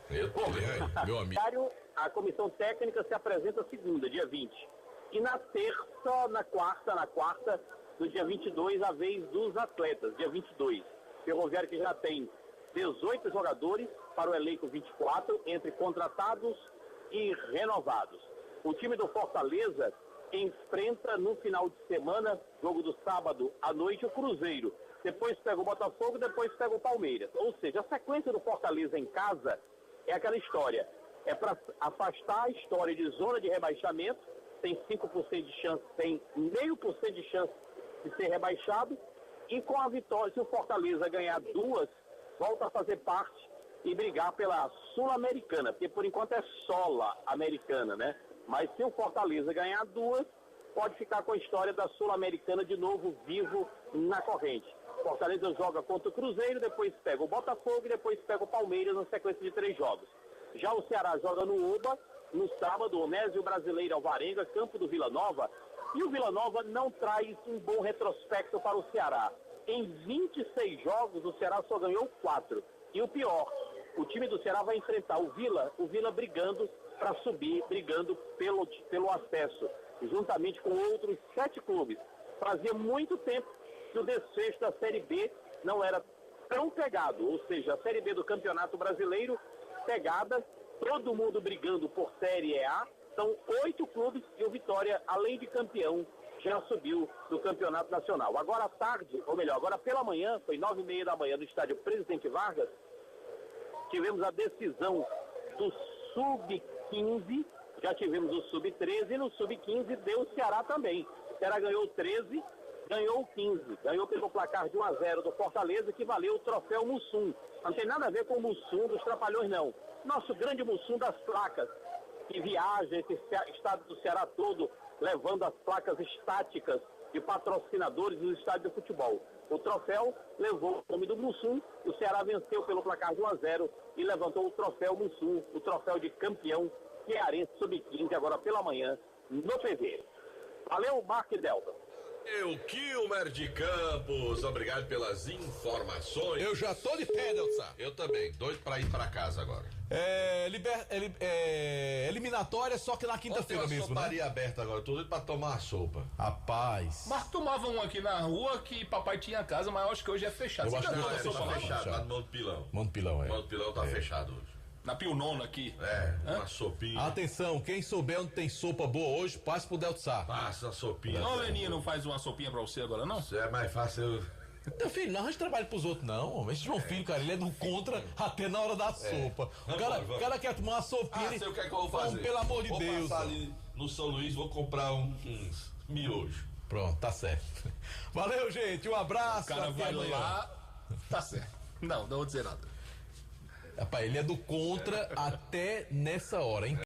Eu tô nem aí, meu amigo. A comissão técnica se apresenta segunda, dia 20. E na terça, na quarta, no dia 22, a vez dos atletas, dia 22. Ferroviário que já tem 18 jogadores para o elenco 24, entre contratados e renovados. O time do Fortaleza enfrenta no final de semana, jogo do sábado à noite, o Cruzeiro. Depois pega o Botafogo, depois pega o Palmeiras. Ou seja, a sequência do Fortaleza em casa é aquela história. É para afastar a história de zona de rebaixamento, tem 5% de chance, tem 0,5% de chance de ser rebaixado, e com a vitória, se o Fortaleza ganhar 2, volta a fazer parte e brigar pela Sul-Americana, porque por enquanto é sola americana, né? Mas se o Fortaleza ganhar 2, pode ficar com a história da Sul-Americana de novo vivo na corrente. Fortaleza joga contra o Cruzeiro, depois pega o Botafogo e depois pega o Palmeiras na sequência de 3 jogos. Já o Ceará joga no Oba, no sábado, Onésio Brasileiro Alvarenga, campo do Vila Nova. E o Vila Nova não traz um bom retrospecto para o Ceará. Em 26 jogos, o Ceará só ganhou 4. E o pior, o time do Ceará vai enfrentar o Vila brigando para subir, brigando pelo acesso, juntamente com outros 7 clubes. Fazia muito tempo que o desfecho da Série B não era tão pegado, ou seja, a Série B do Campeonato Brasileiro pegada, todo mundo brigando por Série A. São 8 clubes e o Vitória, além de campeão, já subiu do Campeonato Nacional. Agora à tarde, ou melhor, agora pela manhã, foi 9h30 da manhã no estádio Presidente Vargas, tivemos a decisão do Sub-15, já tivemos o Sub-13 e no Sub-15 deu o Ceará também. O Ceará ganhou 13, ganhou 15, ganhou pelo placar de 1-0 do Fortaleza, que valeu o troféu Mussum. Não tem nada a ver com o Mussum dos Trapalhões, não. Nosso grande Mussum das placas, que viaja esse estado do Ceará todo, levando as placas estáticas de patrocinadores dos estádios de futebol. O troféu levou o nome do Mussum, o Ceará venceu pelo placar de 1-0 e levantou o troféu Mussum, o troféu de campeão cearense sub-15, agora pela manhã, no PV. Valeu, Mark Delta. Kilmer de Campos, obrigado pelas informações. Eu já tô de pé, Delsa. Eu também, doido pra ir pra casa agora. Eliminatória, só que na quinta-feira mesmo, né? Soparia aberta agora, tô doido pra tomar a sopa. Rapaz. Mas tomava um aqui na rua que papai tinha em casa, mas eu acho que hoje é fechado. Eu acho que Não, tá fechado, lá no Monte Pilão. Monte Pilão, Monte Pilão tá fechado hoje. Na Pio Nono aqui. Uma sopinha. Atenção, quem souber onde tem sopa boa hoje, passe pro Delta Sá. Passa a sopinha. Não, Leninha, não faz uma sopinha pra você agora, não? Isso é mais fácil. Meu filho, não arranja trabalho pros outros, não. Esse João Filho, cara, ele é do contra até na hora da sopa. O cara quer tomar uma sopinha. Sei o que é que eu vou fazer. Pelo amor de Deus. Deus. Vou passar ali no São Luís, vou comprar uns miojos. Pronto, tá certo. Valeu, gente. Um abraço. O cara vai amanhã. lá. Tá certo. Não vou dizer nada. Rapaz, ele é do contra até nessa hora, hein?